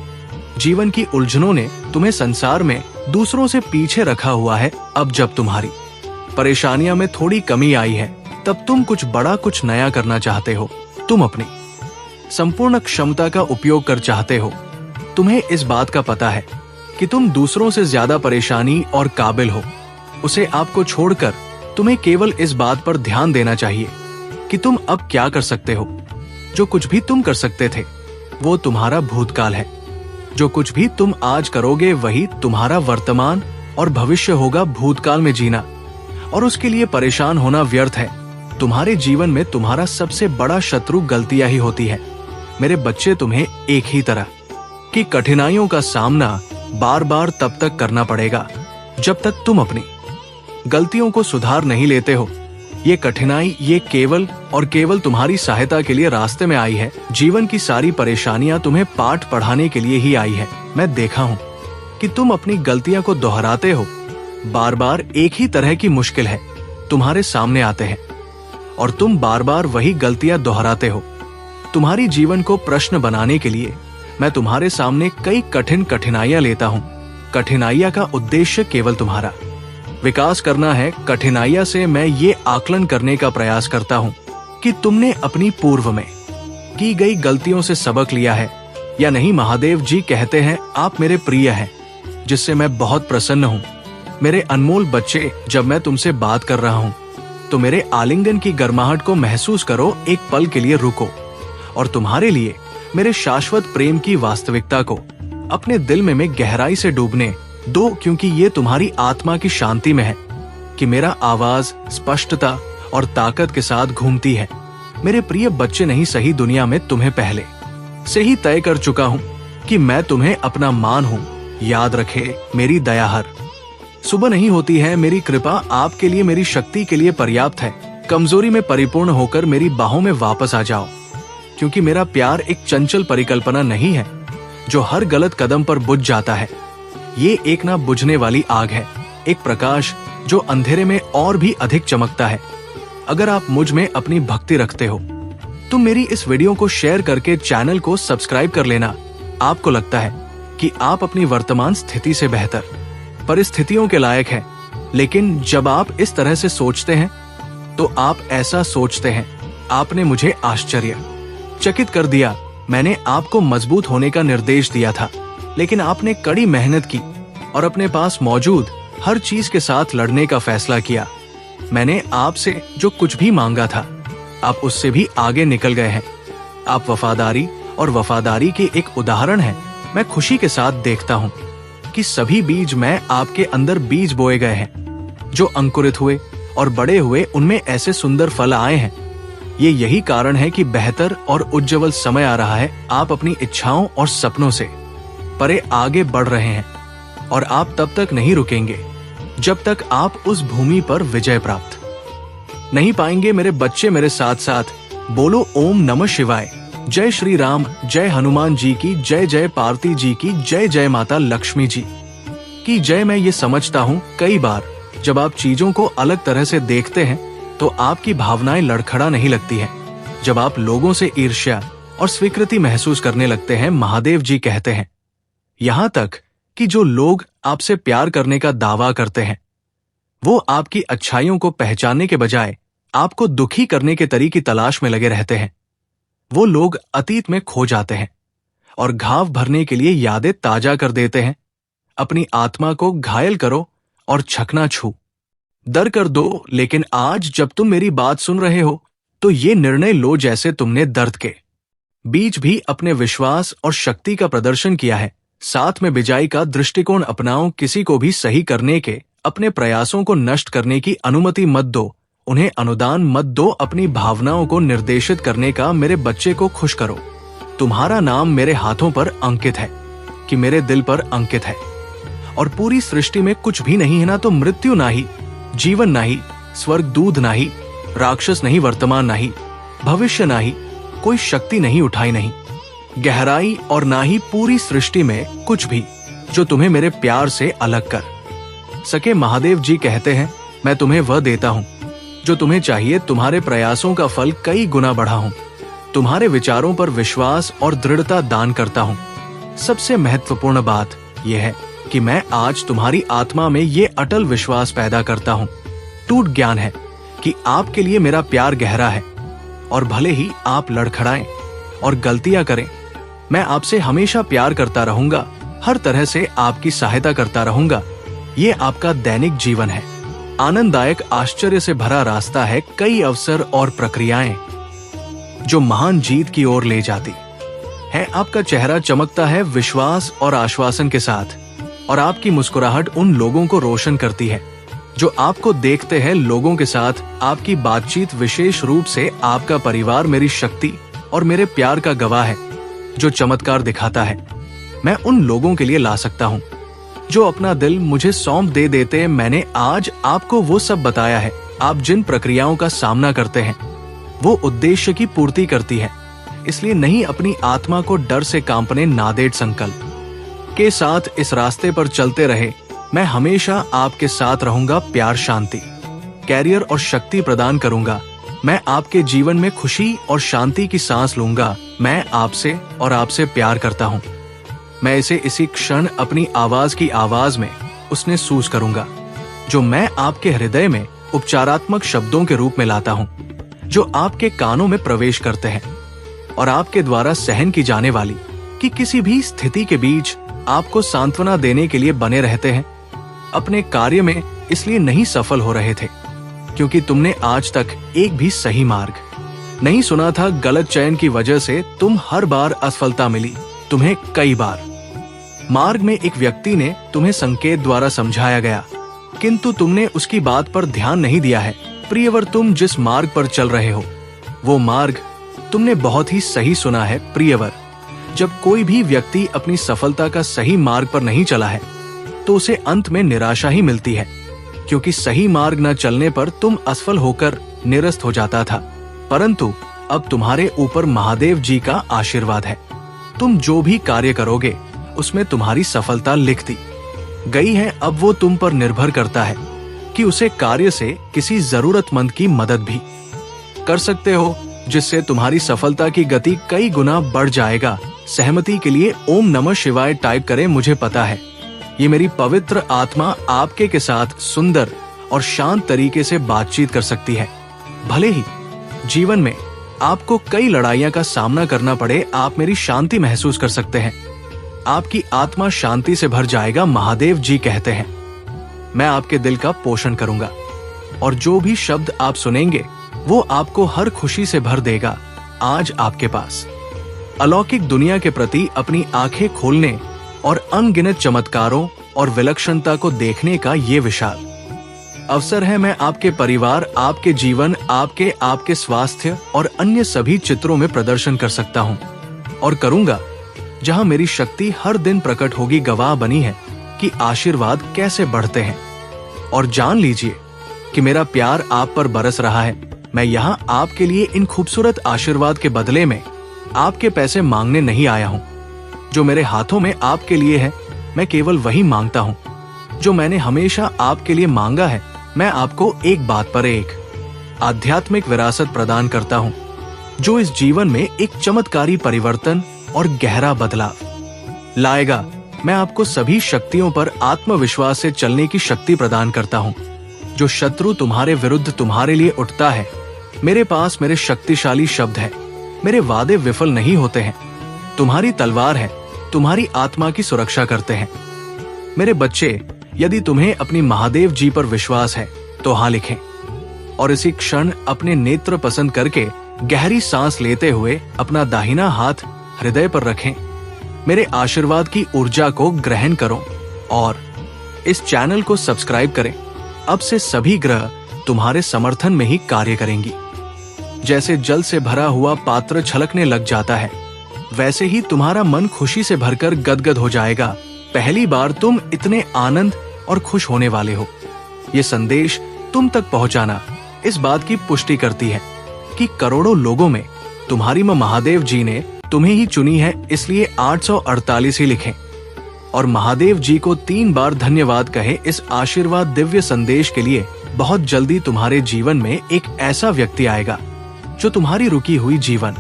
जीवन की उलझनों ने तुम्हें संसार में दूसरों से पीछे रखा हुआ है। अब जब तुम्हारी परेशानियों में थोड़ी कमी आई है, तब तुम कुछ बड़ा, कुछ नया करना चाहते हो। तुम अपनी संपूर्ण क्षमता का उपयोग कर चाहते हो। तुम्हें इस बात का पता है कि तुम दूसरों से ज्यादा परेशानी और काबिल हो। उसे आपको छोड़कर तुम्हें केवल इस बात पर ध्यान देना चाहिए कि तुम अब क्या कर सकते हो। जो कुछ भी तुम कर सकते थे वो तुम्हारा भूतकाल है। जो कुछ भी तुम आज करोगे वही तुम्हारा वर्तमान और भविष्य होगा। भूतकाल में जीना और उसके लिए परेशान होना व्यर्थ है। तुम्हारे जीवन में तुम्हारा सबसे बड़ा शत्रु गलतियां ही होती है। मेरे बच्चे, तुम्हें एक ही तरह की कठिनाइयों का सामना बार बार तब तक करना पड़ेगा जब तक तुम अपनी गलतियों को सुधार नहीं लेते हो। ये कठिनाई ये केवल और केवल तुम्हारी सहायता के लिए रास्ते में आई है। जीवन की सारी परेशानियां तुम्हें पाठ पढ़ाने के लिए ही आई है। मैं देखा हूं कि तुम अपनी गलतियां को दोहराते हो। बार बार एक ही तरह की मुश्किल है तुम्हारे सामने आते हैं और तुम बार बार वही गलतियां दोहराते हो। तुम्हारी जीवन को प्रश्न बनाने के लिए मैं तुम्हारे सामने कई कठिनाइयां लेता हूँ। कठिनाइयां का उद्देश्य केवल तुम्हारा विकास करना है। कठिनाइयां से मैं ये आकलन करने का प्रयास करता हूँ कि तुमने अपनी पूर्व में की गई गलतियों से सबक लिया है या नहीं। महादेव जी कहते हैं, आप मेरे प्रिय हैं, जिससे मैं बहुत प्रसन्न हूँ। मेरे अनमोल बच्चे, जब मैं तुमसे बात कर रहा हूँ तो मेरे आलिंगन की गर्माहट को महसूस करो। एक पल के लिए रुको और तुम्हारे लिए मेरे शाश्वत प्रेम की वास्तविकता को अपने दिल में गहराई से डूबने दो, क्योंकि ये तुम्हारी आत्मा की शांति में है कि मेरा आवाज स्पष्टता और ताकत के साथ घूमती है। मेरे प्रिय बच्चे, नहीं, सही दुनिया में तुम्हें पहले से ही तय कर चुका हूँ कि मैं तुम्हें अपना मान हूँ। याद रखे, मेरी दया हर सुबह नहीं होती है। मेरी कृपा आपके लिए, मेरी शक्ति के लिए पर्याप्त है। कमजोरी में परिपूर्ण होकर मेरी बाहों में वापस आ जाओ, क्योंकि मेरा प्यार एक चंचल परिकल्पना नहीं है जो हर गलत कदम पर बुझ जाता है। ये एक ना बुझने वाली आग है, एक प्रकाश जो अंधेरे में और भी अधिक चमकता है। अगर आप मुझ में अपनी भक्ति रखते हो तो मेरी इस वीडियो को शेयर करके चैनल को सब्सक्राइब कर लेना। आपको लगता है कि आप अपनी वर्तमान स्थिति से बेहतर परिस्थितियों के लायक हैं, लेकिन जब आप इस तरह से सोचते हैं तो आप ऐसा सोचते हैं। आपने मुझे आश्चर्यचकित कर दिया। मैंने आपको मजबूत होने का निर्देश दिया था, लेकिन आपने कड़ी मेहनत की और अपने पास मौजूद हर चीज के साथ लड़ने का फैसला किया। मैंने आपसे जो कुछ भी मांगा था, आप उससे भी आगे निकल गए हैं। आप वफादारी और वफादारी के एक उदाहरण हैं। मैं खुशी के साथ देखता हूँ कि सभी बीज मैं आपके अंदर बीज बोए गए हैं, जो अंकुरित हुए और बड़े हुए, उनमें ऐसे सुंदर फल आए हैं। ये यही कारण है कि बेहतर और उज्जवल समय आ रहा है। आप अपनी इच्छाओं और सपनों से परे आगे बढ़ रहे हैं और आप तब तक नहीं रुकेंगे जब तक आप उस भूमि पर विजय प्राप्त नहीं पाएंगे। मेरे बच्चे, मेरे साथ साथ बोलो ओम नमः शिवाय। जय श्री राम, जय हनुमान जी की जय, जय पार्वती जी की जय, जय माता लक्ष्मी जी की जय। मैं ये समझता हूँ कई बार जब आप चीजों को अलग तरह से देखते हैं तो आपकी भावनाएं लड़खड़ा नहीं लगती हैं। जब आप लोगों से ईर्ष्या और स्वीकृति महसूस करने लगते हैं, महादेव जी कहते हैं, यहाँ तक कि जो लोग आपसे प्यार करने का दावा करते हैं वो आपकी अच्छाइयों को पहचानने के बजाय आपको दुखी करने के तरीके की तलाश में लगे रहते हैं। वो लोग अतीत में खो जाते हैं और घाव भरने के लिए यादें ताजा कर देते हैं। अपनी आत्मा को घायल करो और छकना छू दर कर दो, लेकिन आज जब तुम मेरी बात सुन रहे हो तो ये निर्णय लो जैसे तुमने दर्द के बीच भी अपने विश्वास और शक्ति का प्रदर्शन किया है। साथ में बिजाई का दृष्टिकोण अपनाओ। किसी को भी सही करने के अपने प्रयासों को नष्ट करने की अनुमति मत दो। उन्हें अनुदान मत दो। अपनी भावनाओं को निर्देशित करने का मेरे बच्चे को खुश करो। तुम्हारा नाम मेरे हाथों पर अंकित है कि मेरे दिल पर अंकित है। और पूरी सृष्टि में कुछ भी नहीं है, ना तो मृत्यु, ना ही जीवन, ना ही स्वर्ग दूध, ना ही राक्षस, नहीं वर्तमान, ना ही भविष्य, ना ही कोई शक्ति, नहीं उठाई, नहीं गहराई, और ना ही पूरी सृष्टि में कुछ भी जो तुम्हें मेरे प्यार से अलग कर सके। महादेव जी कहते हैं, मैं तुम्हें वह देता हूं जो तुम्हें चाहिए। तुम्हारे प्रयासों का फल कई गुना बढ़ा हूं। तुम्हारे विचारों पर विश्वास और दृढ़ता दान करता हूं। सबसे महत्वपूर्ण बात यह है कि मैं आज तुम्हारी आत्मा में ये अटल विश्वास पैदा करता हूं, टूट ज्ञान है कि आपके लिए मेरा प्यार गहरा है। और भले ही आप लड़खड़ाएं और गलतियां करें, मैं आपसे हमेशा प्यार करता रहूंगा, हर तरह से आपकी सहायता करता रहूंगा। ये आपका दैनिक जीवन है, आनंददायक, आश्चर्य से भरा रास्ता है। कई अवसर और प्रक्रियाएं जो महान जीत की ओर ले जाती है। आपका चेहरा चमकता है विश्वास और आश्वासन के साथ, और आपकी मुस्कुराहट उन लोगों को रोशन करती है जो आपको देखते हैं। लोगों के साथ आपकी बातचीत, विशेष रूप से आपका परिवार, मेरी शक्ति और मेरे प्यार का गवाह है जो चमत्कार दिखाता है। मैं उन लोगों के लिए ला सकता हूँ जो अपना दिल मुझे सौंप दे देते हैं। मैंने आज आपको वो सब बताया है। आप जिन प्रक्रियाओं का सामना करते हैं वो उद्देश्य की पूर्ति करती है। इसलिए नहीं अपनी आत्मा को डर से कांपने ना दे। संकल्प के साथ इस रास्ते पर चलते रहे। मैं हमेशा आपके साथ रहूंगा। प्यार, शांति, कैरियर और शक्ति प्रदान करूंगा। मैं आपके जीवन में खुशी और शांति की सांस लूंगा। मैं आपसे और आपसे प्यार करता हूं। मैं इसे इसी क्षण अपनी आवाज की आवाज में उसने सूस करूंगा जो मैं आपके हृदय में उपचारात्मक शब्दों के रूप में लाता हूं, जो आपके कानों में प्रवेश करते हैं और आपके द्वारा सहन की जाने वाली कि किसी भी स्थिति के बीच आपको सांत्वना देने के लिए बने रहते हैं। अपने कार्य में इसलिए नहीं सफल हो रहे थे क्योंकि तुमने आज तक एक भी सही मार्ग नहीं सुना था। गलत चयन की वजह से तुम हर बार असफलता मिली तुम्हें कई बार। मार्ग में एक व्यक्ति ने तुम्हें संकेत द्वारा समझाया गया, किंतु तुमने उसकी बात पर ध्यान नहीं दिया है। प्रियवर, तुम जिस मार्ग पर चल रहे हो वो मार्ग तुमने बहुत ही सही सुना है। प्रियवर, जब कोई भी व्यक्ति अपनी सफलता का सही मार्ग पर नहीं चला है तो उसे अंत में निराशा ही मिलती है, क्योंकि सही मार्ग न चलने पर तुम असफल होकर निरस्त हो जाता था। परंतु अब तुम्हारे ऊपर महादेव जी का आशीर्वाद है। तुम जो भी कार्य करोगे उसमें तुम्हारी सफलता लिखती गई है। अब वो तुम पर निर्भर करता है कि उसे कार्य से किसी जरूरतमंद की मदद भी कर सकते हो, जिससे तुम्हारी सफलता की गति कई गुना बढ़ जाएगा। सहमति के लिए ओम नमः शिवाय टाइप करें। मुझे पता है ये मेरी पवित्र आत्मा आपके के साथ सुंदर और शांत तरीके से बातचीत कर सकती है। भले ही जीवन में आपको कई लड़ाइयां का सामना करना पड़े, आप मेरी शांति महसूस कर सकते हैं। आपकी आत्मा शांति से भर जाएगा। महादेव जी कहते हैं, मैं आपके दिल का पोषण करूंगा और जो भी शब्द आप सुनेंगे वो आपको हर खुशी से भर देगा। आज आपके पास अलौकिक दुनिया के प्रति अपनी आंखें खोलने और अनगिनत चमत्कारों और विलक्षणता को देखने का ये विशाल अवसर है। मैं आपके परिवार, आपके जीवन, आपके स्वास्थ्य और अन्य सभी चित्रों में प्रदर्शन कर सकता हूँ और करूंगा जहां मेरी शक्ति हर दिन प्रकट होगी। गवाह बनी है कि आशीर्वाद कैसे बढ़ते हैं। और जान लीजिए कि मेरा प्यार आप पर बरस रहा है। मैं यहाँ आपके लिए इन खूबसूरत आशीर्वाद के बदले में आपके पैसे मांगने नहीं आया हूँ। जो मेरे हाथों में आपके लिए है, मैं केवल वही मांगता हूँ। जो मैंने हमेशा आपके लिए मांगा है, मैं आपको एक बात पर एक आध्यात्मिक विरासत प्रदान करता हूँ, जो इस जीवन में एक चमत्कारी परिवर्तन और गहरा बदलाव लाएगा। मैं आपको सभी शक्तियों पर आत्मविश्वास से चलने की शक्ति प्रदान करता हूँ। जो शत्रु तुम्हारे विरुद्ध तुम्हारे लिए उठता है, मेरे पास मेरे शक्तिशाली शब्द है। मेरे वादे विफल नहीं होते हैं। तुम्हारी तलवार है, तुम्हारी आत्मा की सुरक्षा करते हैं। मेरे बच्चे, यदि तुम्हें अपनी महादेव जी पर विश्वास है तो हाँ लिखें, और इसी क्षण अपने नेत्र पसंद करके गहरी सांस लेते हुए अपना दाहिना हाथ हृदय पर रखें। मेरे आशीर्वाद की ऊर्जा को ग्रहण करो और इस चैनल को सब्सक्राइब करें। अब से सभी ग्रह तुम्हारे समर्थन में ही कार्य करेंगी। जैसे जल से भरा हुआ पात्र छलकने लग जाता है, वैसे ही तुम्हारा मन खुशी से भरकर गदगद हो जाएगा। पहली बार तुम इतने आनंद और खुश होने वाले हो। ये संदेश तुम तक पहुंचाना इस बात की पुष्टि करती है कि करोड़ों लोगों में तुम्हारी मां महादेव जी ने तुम्हें ही चुनी है, इसलिए 848 ही लिखें और महादेव जी को 3 बार धन्यवाद कहें। इस आशीर्वाद दिव्य संदेश के लिए बहुत जल्दी तुम्हारे जीवन में एक ऐसा व्यक्ति आएगा जो तुम्हारी रुकी हुई जीवन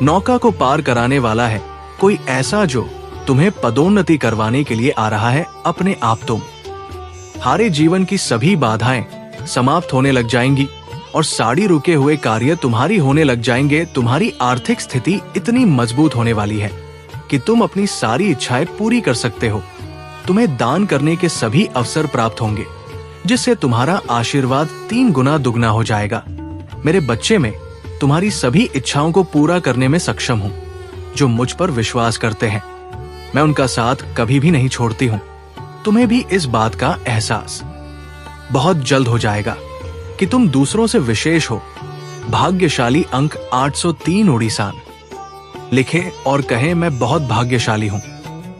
नौका को पार कराने वाला है। कोई ऐसा जो तुम्हें पदोन्नति करवाने के लिए आ रहा है। अपने आप तुम हारे जीवन की सभी बाधाएं समाप्त होने लग जाएंगी और साड़ी रुके हुए कार्य तुम्हारी होने लग जाएंगे। तुम्हारी आर्थिक स्थिति इतनी मजबूत होने वाली है कि तुम अपनी सारी इच्छाएं पूरी कर सकते हो। तुम्हें दान करने के सभी अवसर प्राप्त होंगे, जिससे तुम्हारा आशीर्वाद 3 गुना दुगना हो जाएगा। मेरे बच्चे, में तुम्हारी सभी इच्छाओं को पूरा करने में सक्षम हूँ। जो मुझ पर विश्वास करते हैं, मैं उनका साथ कभी भी नहीं छोड़ती हूँ। तुम्हें भी इस बात का एहसास बहुत जल्द हो जाएगा कि तुम दूसरों से विशेष हो। भाग्यशाली अंक 803 उड़ीसान लिखे और कहें, मैं बहुत भाग्यशाली हूं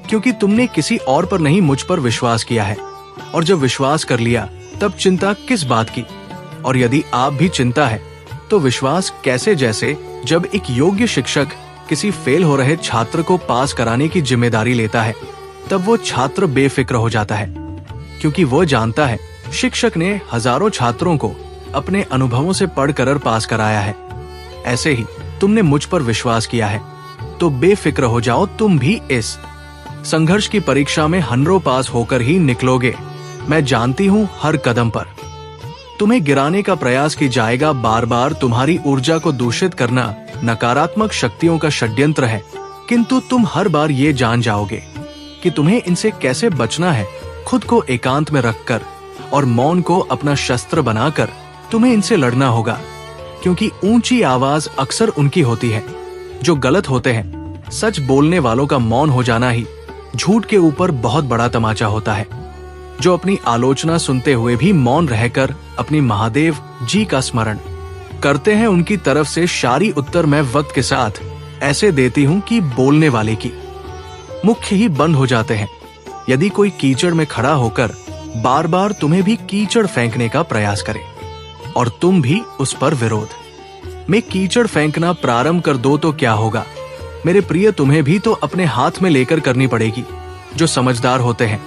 क्योंकि तुमने किसी और पर नहीं, मुझ पर विश्वास किया है। और जब विश्वास कर लिया तब चिंता किस बात की। और यदि आप भी चिंता है तो विश्वास कैसे। जैसे जब एक योग्य शिक्षक किसी फेल हो रहे छात्र को पास कराने की जिम्मेदारी लेता है, तब वो छात्र बेफिक्र हो जाता है क्योंकि वो जानता है शिक्षक ने हजारों छात्रों को अपने अनुभवों से पढ़कर पास कराया है। ऐसे ही तुमने मुझ पर विश्वास किया है तो बेफिक्र हो जाओ। तुम भी इस संघर्ष की परीक्षा में 100 पास होकर ही निकलोगे। मैं जानती हूँ हर कदम पर तुम्हें गिराने का प्रयास की जाएगा। बार बार तुम्हारी ऊर्जा को दूषित करना नकारात्मक शक्तियों का षड्यंत्र है, किंतु तुम हर बार ये जान जाओगे कि तुम्हें इनसे कैसे बचना है। खुद को एकांत में रखकर और मौन को अपना शस्त्र बनाकर तुम्हें इनसे लड़ना होगा, क्योंकि ऊंची आवाज अक्सर उनकी होती है जो गलत होते हैं। सच बोलने वालों का मौन हो जाना ही झूठ के ऊपर बहुत बड़ा तमाचा होता है। जो अपनी आलोचना सुनते हुए भी मौन रहकर अपनी महादेव जी का स्मरण करते हैं, उनकी तरफ से सारी उत्तर मैं वक्त के साथ ऐसे देती हूँ कि बोलने वाले की मुख्य ही बंद हो जाते हैं। यदि कोई कीचड़ में खड़ा होकर बार बार तुम्हें भी कीचड़ फेंकने का प्रयास करे और तुम भी उस पर विरोध में कीचड़ फेंकना प्रारंभ कर दो तो क्या होगा। मेरे प्रिय, तुम्हें भी तो अपने हाथ में लेकर करनी पड़ेगी। जो समझदार होते हैं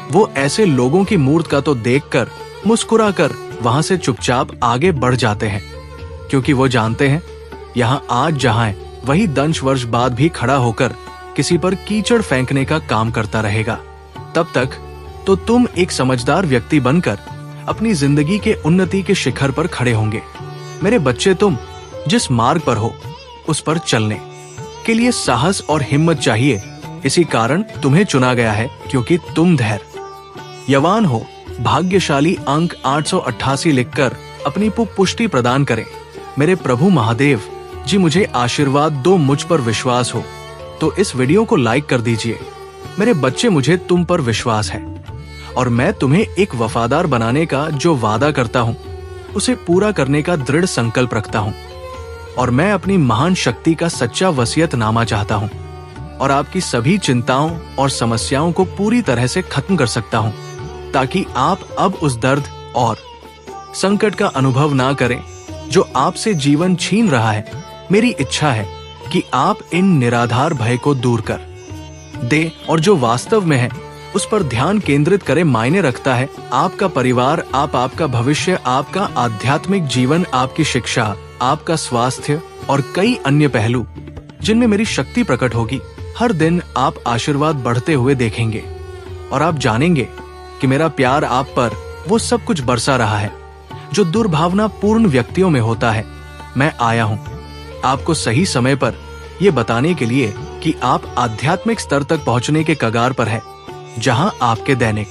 वो ऐसे लोगों की मूर्त का तो देखकर मुस्कुराकर वहां से चुपचाप आगे बढ़ जाते हैं, क्योंकि वो जानते हैं यहाँ आज जहां है वही 10 वर्ष बाद भी खड़ा होकर किसी पर कीचड़ फेंकने का काम करता रहेगा। तब तक तो तुम एक समझदार व्यक्ति बनकर अपनी जिंदगी के उन्नति के शिखर पर खड़े होंगे। मेरे बच्चे, तुम जिस मार्ग पर हो उस पर चलने के लिए साहस और हिम्मत चाहिए। इसी कारण तुम्हें चुना गया है, क्योंकि तुम धैर्यवान हो। भाग्यशाली अंक 888 लिखकर अपनी पुष्टि प्रदान करें। मेरे प्रभु महादेव जी, मुझे आशीर्वाद दो। मुझ पर विश्वास हो तो इस वीडियो को लाइक कर दीजिए। मेरे बच्चे, मुझे तुम पर विश्वास है और मैं तुम्हें एक वफादार बनाने का जो वादा करता हूँ उसे पूरा करने का दृढ़ संकल्प रखता हूँ। और मैं अपनी महान शक्ति का सच्चा वसीयतनामा चाहता हूँ और आपकी सभी चिंताओं और समस्याओं को पूरी तरह से खत्म कर सकता हूँ, ताकि आप अब उस दर्द और संकट का अनुभव ना करें जो आपसे जीवन छीन रहा है। मेरी इच्छा है कि आप इन निराधार भय को दूर कर दे और जो वास्तव में है उस पर ध्यान केंद्रित करे मायने रखता है आपका परिवार, आपका भविष्य, आपका आध्यात्मिक जीवन, आपकी शिक्षा, आपका स्वास्थ्य और कई अन्य पहलू जिनमें मेरी शक्ति प्रकट होगी। हर दिन आप आशीर्वाद बढ़ते हुए देखेंगे और आप जानेंगे कि मेरा प्यार आप पर वो सब कुछ बरसा रहा है जो दुर्भावना पूर्ण व्यक्तियों में होता है। मैं आया हूँ आपको सही समय पर यह बताने के लिए कि आप आध्यात्मिक स्तर तक पहुंचने के कगार पर है, जहां आपके दैनिक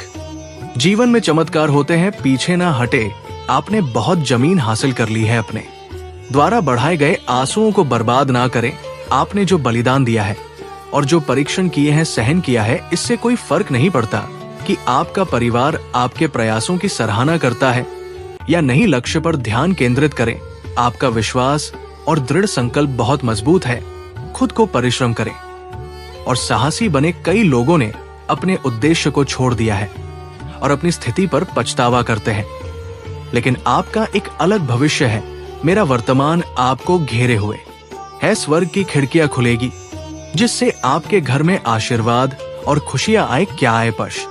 जीवन में चमत्कार होते हैं। पीछे ना हटे, आपने बहुत जमीन हासिल कर ली है। अपने द्वारा बढ़ाए गए आंसुओं को बर्बाद ना करें। आपने जो बलिदान दिया है और जो परीक्षण किए हैं, सहन किया है, इससे कोई फर्क नहीं पड़ता कि आपका परिवार आपके प्रयासों की सराहना करता है या नहीं। लक्ष्य पर ध्यान केंद्रित करें। आपका विश्वास और दृढ़ संकल्प बहुत मजबूत है। खुद को परिश्रम करें और साहसी बने। कई लोगों ने अपने उद्देश्य को छोड़ दिया है और अपनी स्थिति पर पछतावा करते हैं, लेकिन आपका एक अलग भविष्य है। मेरा वर्तमान आपको घेरे हुए है। स्वर्ग की खिड़कियां खुलेगी जिससे आपके घर में आशीर्वाद और खुशियां आए। क्या आए पश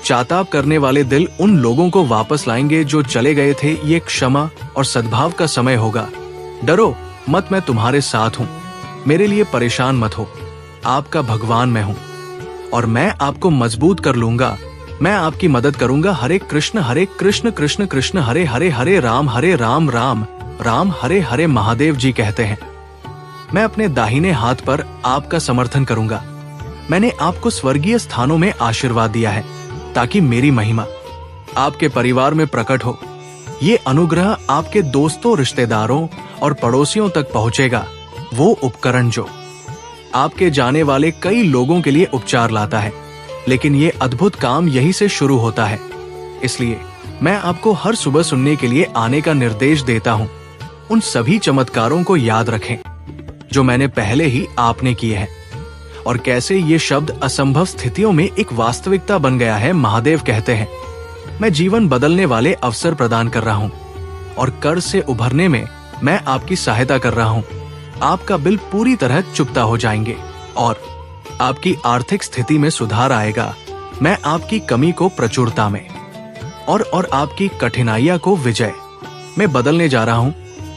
चाताप करने वाले दिल उन लोगों को वापस लाएंगे जो चले गए थे। ये क्षमा और सद्भाव का समय होगा। डरो मत, मैं तुम्हारे साथ हूं। मेरे लिए परेशान मत हो। आपका भगवान मैं हूं और मैं आपको मजबूत कर लूंगा। मैं आपकी मदद करूंगा। हरे कृष्ण कृष्ण कृष्ण हरे हरे, हरे राम राम राम हरे हरे। महादेव जी कहते हैं, मैं अपने दाहिने हाथ पर आपका समर्थन करूंगा। मैंने आपको स्वर्गीय स्थानों में आशीर्वाद दिया है ताकि मेरी महिमा आपके परिवार में प्रकट हो। ये अनुग्रह आपके दोस्तों, रिश्तेदारों और पड़ोसियों तक पहुंचेगा। वो उपकरण जो आपके जाने वाले कई लोगों के लिए उपचार लाता है, लेकिन ये अद्भुत काम यहीं से शुरू होता है। इसलिए मैं आपको हर सुबह सुनने के लिए आने का निर्देश देता हूँ। उन सभी चमत्कारों को याद रखें जो मैंने पहले ही आपने किए हैं और कैसे ये शब्द असंभव स्थितियों में एक वास्तविकता बन गया है। महादेव कहते हैं, मैं जीवन बदलने वाले अवसर प्रदान कर रहा हूँ और कर्ज से उभरने में मैं आपकी सहायता कर रहा हूँ। आपका बिल पूरी तरह चुकता हो जाएंगे और आपकी आर्थिक स्थिति में सुधार आएगा। मैं आपकी कमी को प्रचुरता में और आपकी कठिनाइयां को विजय में बदलने जा रहा हूँ।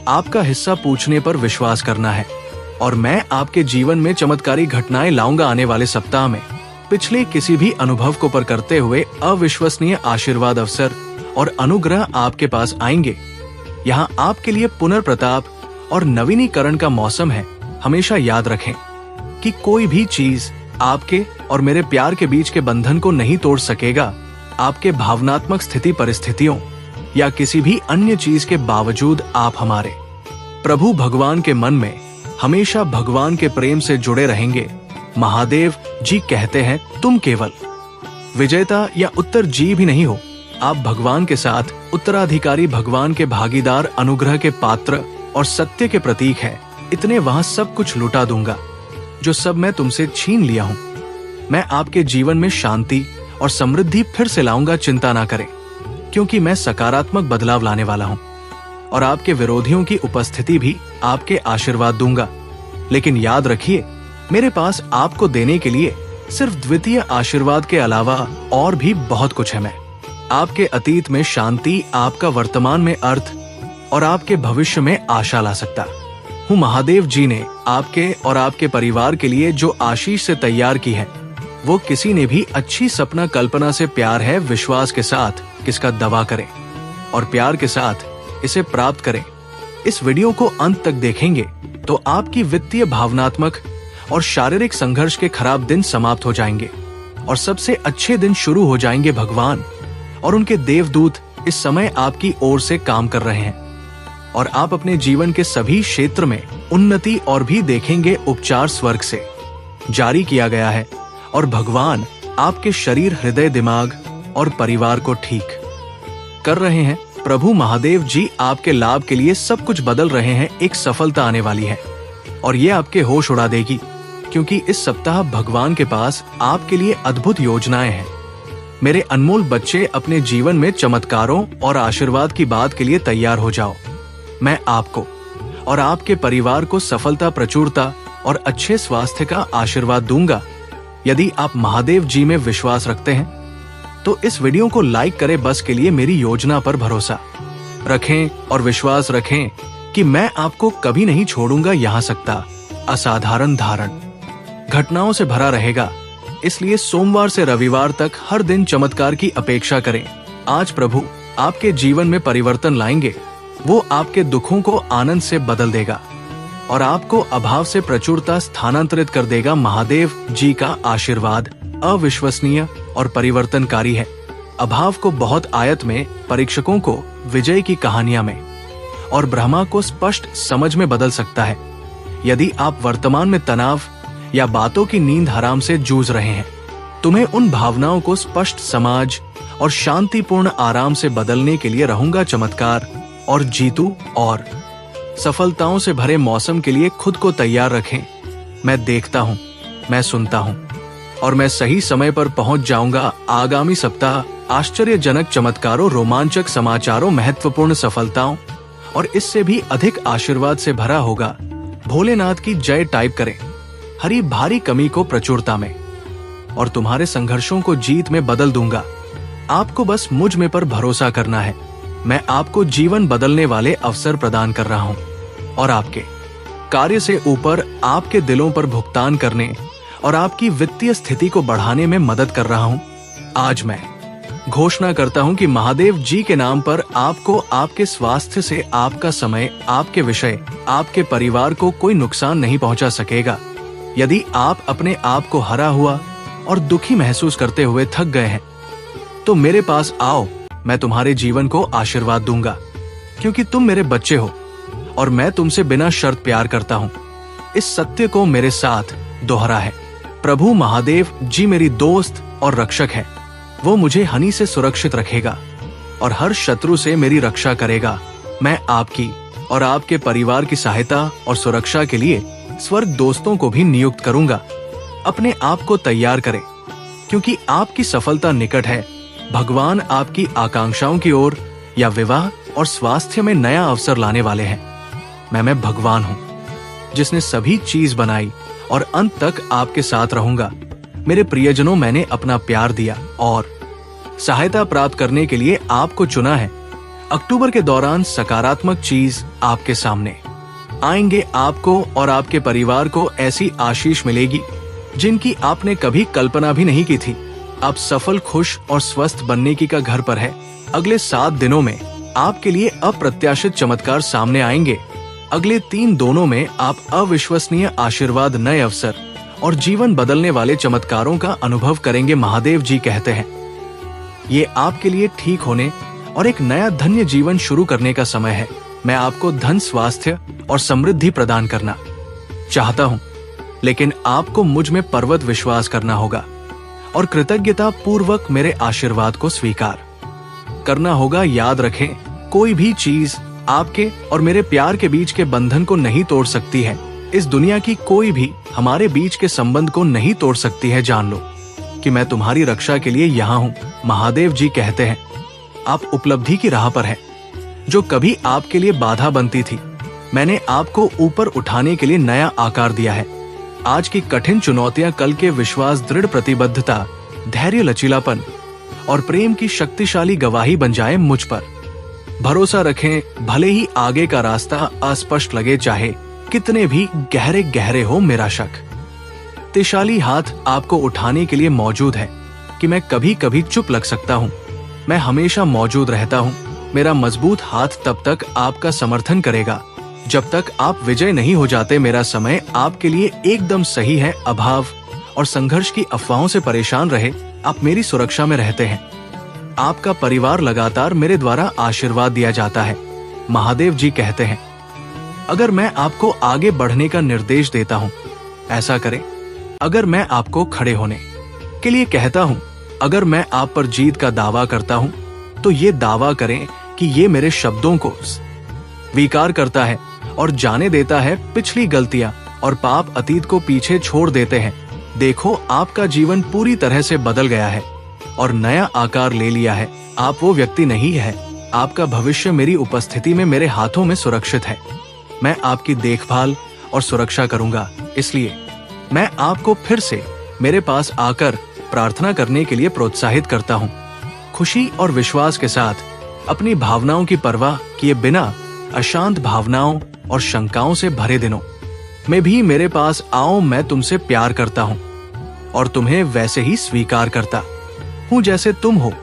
आपका हिस्सा पूछने पर विश्वास करना है और मैं आपके जीवन में चमत्कारी घटनाएं लाऊंगा। आने वाले सप्ताह में पिछले किसी भी अनुभव को पर करते हुए अविश्वसनीय आशीर्वाद, अवसर और अनुग्रह आपके पास आएंगे। यहाँ आपके लिए पुनर्प्रताप और नवीनीकरण का मौसम है। हमेशा याद रखें कि कोई भी चीज आपके और मेरे प्यार के बीच के बंधन को नहीं तोड़ सकेगा। आपके भावनात्मक स्थिति, परिस्थितियों या किसी भी अन्य चीज के बावजूद आप हमारे प्रभु भगवान के मन में हमेशा भगवान के प्रेम से जुड़े रहेंगे। महादेव जी कहते हैं, तुम केवल विजेता या उत्तरजीवी भी नहीं हो, आप भगवान के साथ उत्तराधिकारी, भगवान के भागीदार, अनुग्रह के पात्र और सत्य के प्रतीक हैं। इतने वहां सब कुछ लुटा दूंगा जो सब मैं तुमसे छीन लिया हूं। मैं आपके जीवन में शांति और समृद्धि फिर से लाऊंगा। चिंता ना करें, क्योंकि मैं सकारात्मक बदलाव लाने वाला हूं और आपके विरोधियों की उपस्थिति भी आपके आशीर्वाद दूंगा। लेकिन याद रखिए, मेरे पास आपको देने के लिए सिर्फ द्वितीय आशीर्वाद के अलावा और भी बहुत कुछ है। मैं आपके अतीत में शांति, आपका वर्तमान में अर्थ और आपके भविष्य में आशा ला सकता हूँ। महादेव जी ने आपके और आपके परिवार के लिए जो आशीष से तैयार की है, वो किसी ने भी अच्छी सपना कल्पना से प्यार है। विश्वास के साथ किसका दवा करें और प्यार के साथ इसे प्राप्त करें। इस वीडियो को अंत तक देखेंगे तो आपकी वित्तीय, भावनात्मक और शारीरिक संघर्ष के खराब दिन समाप्त हो जाएंगे और सबसे अच्छे दिन शुरू हो जाएंगे। भगवान और उनके देवदूत इस समय आपकी ओर से काम कर रहे हैं और आप अपने जीवन के सभी क्षेत्र में उन्नति और भी देखेंगे। उपचार स्वर्ग से जारी किया गया है और भगवान आपके शरीर, हृदय, दिमाग और परिवार को ठीक कर रहे हैं। प्रभु महादेव जी आपके लाभ के लिए सब कुछ बदल रहे हैं। एक सफलता आने वाली है और ये आपके होश उड़ा देगी, क्योंकि इस सप्ताह भगवान के पास आपके लिए अद्भुत योजनाएं हैं। मेरे अनमोल बच्चे, अपने जीवन में चमत्कारों और आशीर्वाद की बात के लिए तैयार हो जाओ। मैं आपको और आपके परिवार को सफलता, प्रचुरता और अच्छे स्वास्थ्य का आशीर्वाद दूंगा। यदि आप महादेव जी में विश्वास रखते हैं तो इस वीडियो को लाइक करें। बस के लिए मेरी योजना पर भरोसा रखें और विश्वास रखें कि मैं आपको कभी नहीं छोड़ूंगा। यहाँ सकता असाधारण धारण घटनाओं से भरा रहेगा, इसलिए सोमवार से रविवार तक हर दिन चमत्कार की अपेक्षा करें। आज प्रभु आपके जीवन में परिवर्तन लाएंगे। वो आपके दुखों को आनंद से बदल देगा और आपको अभाव से प्रचुरता स्थानांतरित कर देगा। महादेव जी का आशीर्वाद अविश्वसनीय और परिवर्तनकारी है। अभाव को बहुत आयत में, परीक्षकों को विजय की कहानियां में और ब्रह्मा को स्पष्ट समझ में बदल सकता है। यदि आप वर्तमान में तनाव या बातों की नींद हराम से जूझ रहे हैं, तुम्हें उन भावनाओं को स्पष्ट समाज और शांतिपूर्ण आराम से बदलने के लिए रहूंगा चमत्कार और जीतू और सफलताओं से भरे मौसम के लिए खुद को तैयार रखें। मैं देखता हूं, मैं सुनता हूं और मैं सही समय पर पहुंच जाऊंगा। आगामी सप्ताह आश्चर्यजनक चमत्कारों, रोमांचक समाचारों, महत्वपूर्ण सफलताओं और इससे भी अधिक आशीर्वाद से भरा होगा। भोलेनाथ की जय टाइप करें। हरी भारी कमी को प्रचुरता में और तुम्हारे संघर्षों को जीत में बदल दूंगा। आपको बस मुझ में पर भरोसा करना है। मैं आपको जीवन बदलने वाले अवसर प्रदान कर रहा हूं और आपके कार्य से ऊपर आपके दिलों पर भुगतान करने और आपकी वित्तीय स्थिति को बढ़ाने में मदद कर रहा हूं। आज मैं घोषणा करता हूं कि महादेव जी के नाम पर आपको, आपके स्वास्थ्य से, आपका समय, आपके विषय, आपके परिवार को कोई नुकसान नहीं पहुंचा सकेगा। यदि आप अपने आप को हरा हुआ और दुखी महसूस करते हुए थक गए हैं तो मेरे पास आओ। मैं तुम्हारे जीवन को आशीर्वाद दूंगा क्योंकि तुम मेरे बच्चे हो और मैं तुमसे बिना शर्त प्यार करता हूं। इस सत्य को मेरे साथ दोहरा है। प्रभु महादेव जी मेरी दोस्त और रक्षक है। वो मुझे हानि से सुरक्षित रखेगा और हर शत्रु से मेरी रक्षा करेगा। मैं आपकी और आपके परिवार की सहायता और सुरक्षा के लिए स्वर्ग दोस्तों को भी नियुक्त करूंगा। अपने आप को तैयार करें क्योंकि आपकी सफलता निकट है। भगवान आपकी आकांक्षाओं की ओर या विवाह और स्वास्थ्य में नया अवसर लाने वाले हैं। मैं भगवान हूं जिसने सभी चीज बनाई और अंत तक आपके साथ रहूंगा। मेरे प्रियजनों, मैंने अपना प्यार दिया और सहायता प्राप्त करने के लिए आपको चुना है। अक्टूबर के दौरान सकारात्मक चीज आपके सामने आएंगे। आपको और आपके परिवार को ऐसी आशीष मिलेगी जिनकी आपने कभी कल्पना भी नहीं की थी। आप सफल, खुश और स्वस्थ बनने की का घर पर है। अगले 7 दिनों में आपके लिए अप्रत्याशित चमत्कार सामने आएंगे। अगले 3 दिनों में आप अविश्वसनीय आशीर्वाद, नए अवसर और जीवन बदलने वाले चमत्कारों का अनुभव करेंगे। महादेव जी कहते हैं ये आपके लिए ठीक होने और एक नया धन्य जीवन शुरू करने का समय है। मैं आपको धन, स्वास्थ्य और समृद्धि प्रदान करना चाहता हूँ, लेकिन आपको मुझ में पर्वत विश्वास करना होगा और कृतज्ञता पूर्वक मेरे आशीर्वाद को स्वीकार करना होगा। याद रखें, कोई भी चीज आपके और मेरे प्यार के बीच के बंधन को नहीं तोड़ सकती है। इस दुनिया की कोई भी हमारे बीच के संबंध को नहीं तोड़ सकती है। जान लो कि मैं तुम्हारी रक्षा के लिए यहाँ हूँ। महादेव जी कहते हैं आप उपलब्धि की राह पर हैं। जो कभी आपके लिए बाधा बनती थी, मैंने आपको ऊपर उठाने के लिए नया आकार दिया है। आज की कठिन चुनौतियां कल के विश्वास, दृढ़ प्रतिबद्धता, धैर्य, लचीलापन और प्रेम की शक्तिशाली गवाही बन जाए। मुझ पर भरोसा रखें, भले ही आगे का रास्ता अस्पष्ट लगे, चाहे कितने भी गहरे गहरे हो मेरा शक। शक्तिशाली हाथ आपको उठाने के लिए मौजूद है कि मैं कभी कभी चुप लग सकता हूँ, मैं हमेशा मौजूद रहता हूँ। मेरा मजबूत हाथ तब तक आपका समर्थन करेगा जब तक आप विजय नहीं हो जाते। मेरा समय आपके लिए एकदम सही है। अभाव और संघर्ष की अफवाहों से परेशान रहे, आप मेरी सुरक्षा में रहते हैं। आपका परिवार लगातार मेरे द्वारा आशीर्वाद दिया जाता है। महादेव जी कहते हैं अगर मैं आपको आगे बढ़ने का निर्देश देता हूँ, ऐसा करें। अगर मैं आपको खड़े होने के लिए कहता हूँ, अगर मैं आप पर जीत का दावा करता हूँ, तो ये दावा करें कि ये मेरे शब्दों को स्वीकार करता है और जाने देता है। पिछली गलतियां और पाप अतीत को पीछे छोड़ देते हैं। देखो, आपका जीवन पूरी तरह से बदल गया है और नया आकार ले लिया है। आप वो व्यक्ति नहीं है। आपका भविष्य मेरी उपस्थिति में मेरे हाथों में सुरक्षित है। मैं आपकी देखभाल और सुरक्षा करूंगा। इसलिए मैं आपको फिर से मेरे पास आकर प्रार्थना करने के लिए प्रोत्साहित करता हूँ। खुशी और विश्वास के साथ अपनी भावनाओं की परवाह किए बिना अशांत भावनाओं और शंकाओं से भरे दिनों में भी मेरे पास आओ। मैं तुमसे प्यार करता हूँ और तुम्हें वैसे ही स्वीकार करता हूँ जैसे तुम हो।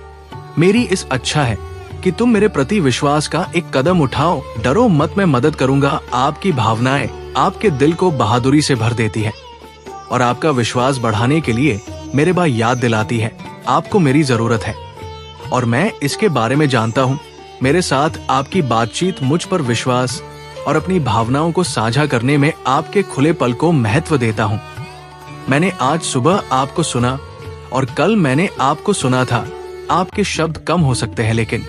मेरी इस अच्छा है कि तुम मेरे प्रति विश्वास का एक कदम उठाओ। डरो मत, मैं मदद करूंगा। आपकी भावनाएं आपके दिल को बहादुरी से भर देती है और आपका विश्वास बढ़ाने के लिए मेरे बा याद दिलाती है आपको मेरी जरूरत है और मैं इसके बारे में जानता हूँ। मेरे साथ आपकी बातचीत मुझ पर विश्वास और अपनी भावनाओं को साझा करने में आपके खुले पल को महत्व देता हूँ। मैंने आज सुबह आपको सुना और कल मैंने आपको सुना था। आपके शब्द कम हो सकते हैं, लेकिन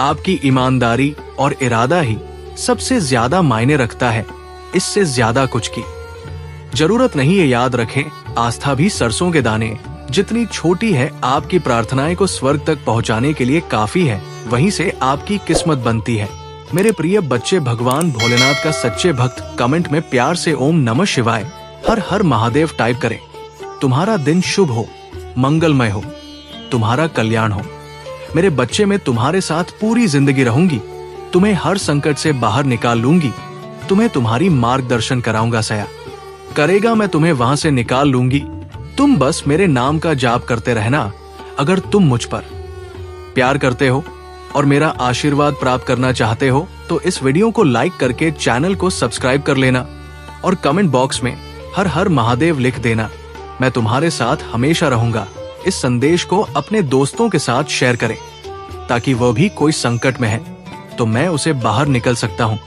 आपकी ईमानदारी और इरादा ही सबसे ज्यादा मायने रखता है। इससे ज्यादा कुछ की जरूरत नहीं है। याद रखें, आस्था भी सरसों के दाने जितनी छोटी है, आपकी प्रार्थनाएं को स्वर्ग तक पहुंचाने के लिए काफी है। वहीं से आपकी किस्मत बनती है। मेरे प्रिय बच्चे, भगवान भोलेनाथ का सच्चे भक्त कमेंट में प्यार से ओम नमः शिवाय हर हर महादेव टाइप करें। तुम्हारा दिन शुभ हो, मंगलमय हो, तुम्हारा कल्याण हो। मेरे बच्चे, मैं तुम्हारे साथ पूरी जिंदगी रहूंगी। तुम्हें हर संकट से बाहर निकाल लूंगी। तुम्हें तुम्हारी मार्गदर्शन कराऊंगा। सया करेगा, मैं तुम्हें वहां से निकाल लूंगी। तुम बस मेरे नाम का जाप करते रहना। अगर तुम मुझ पर प्यार करते हो और मेरा आशीर्वाद प्राप्त करना चाहते हो तो इस वीडियो को लाइक करके चैनल को सब्सक्राइब कर लेना और कमेंट बॉक्स में हर हर महादेव लिख देना। मैं तुम्हारे साथ हमेशा रहूंगा। इस संदेश को अपने दोस्तों के साथ शेयर करें ताकि वह भी कोई संकट में है तो मैं उसे बाहर निकल सकता हूँ।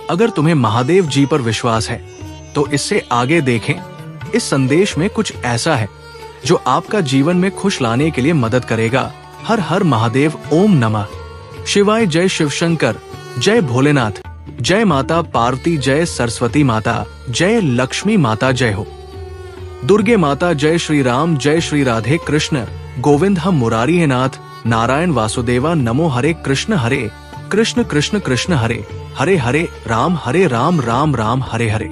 अगर तुम्हें महादेव जी पर विश्वास है तो इससे आगे देखें। इस संदेश में कुछ ऐसा है जो आपका जीवन में खुश लाने के लिए मदद करेगा। हर हर महादेव, ओम नमः शिवाय। जय शिव शंकर, जय भोलेनाथ, जय माता पार्वती, जय सरस्वती माता, जय लक्ष्मी माता, जय हो दुर्गे माता। जय श्री राम, जय श्री राधे कृष्ण गोविंद हम मुरारी है नाथ। नारायण वासुदेवा नमो हरे कृष्ण हरे कृष्ण कृष्ण कृष्ण हरे हरे हरे राम राम राम हरे हरे।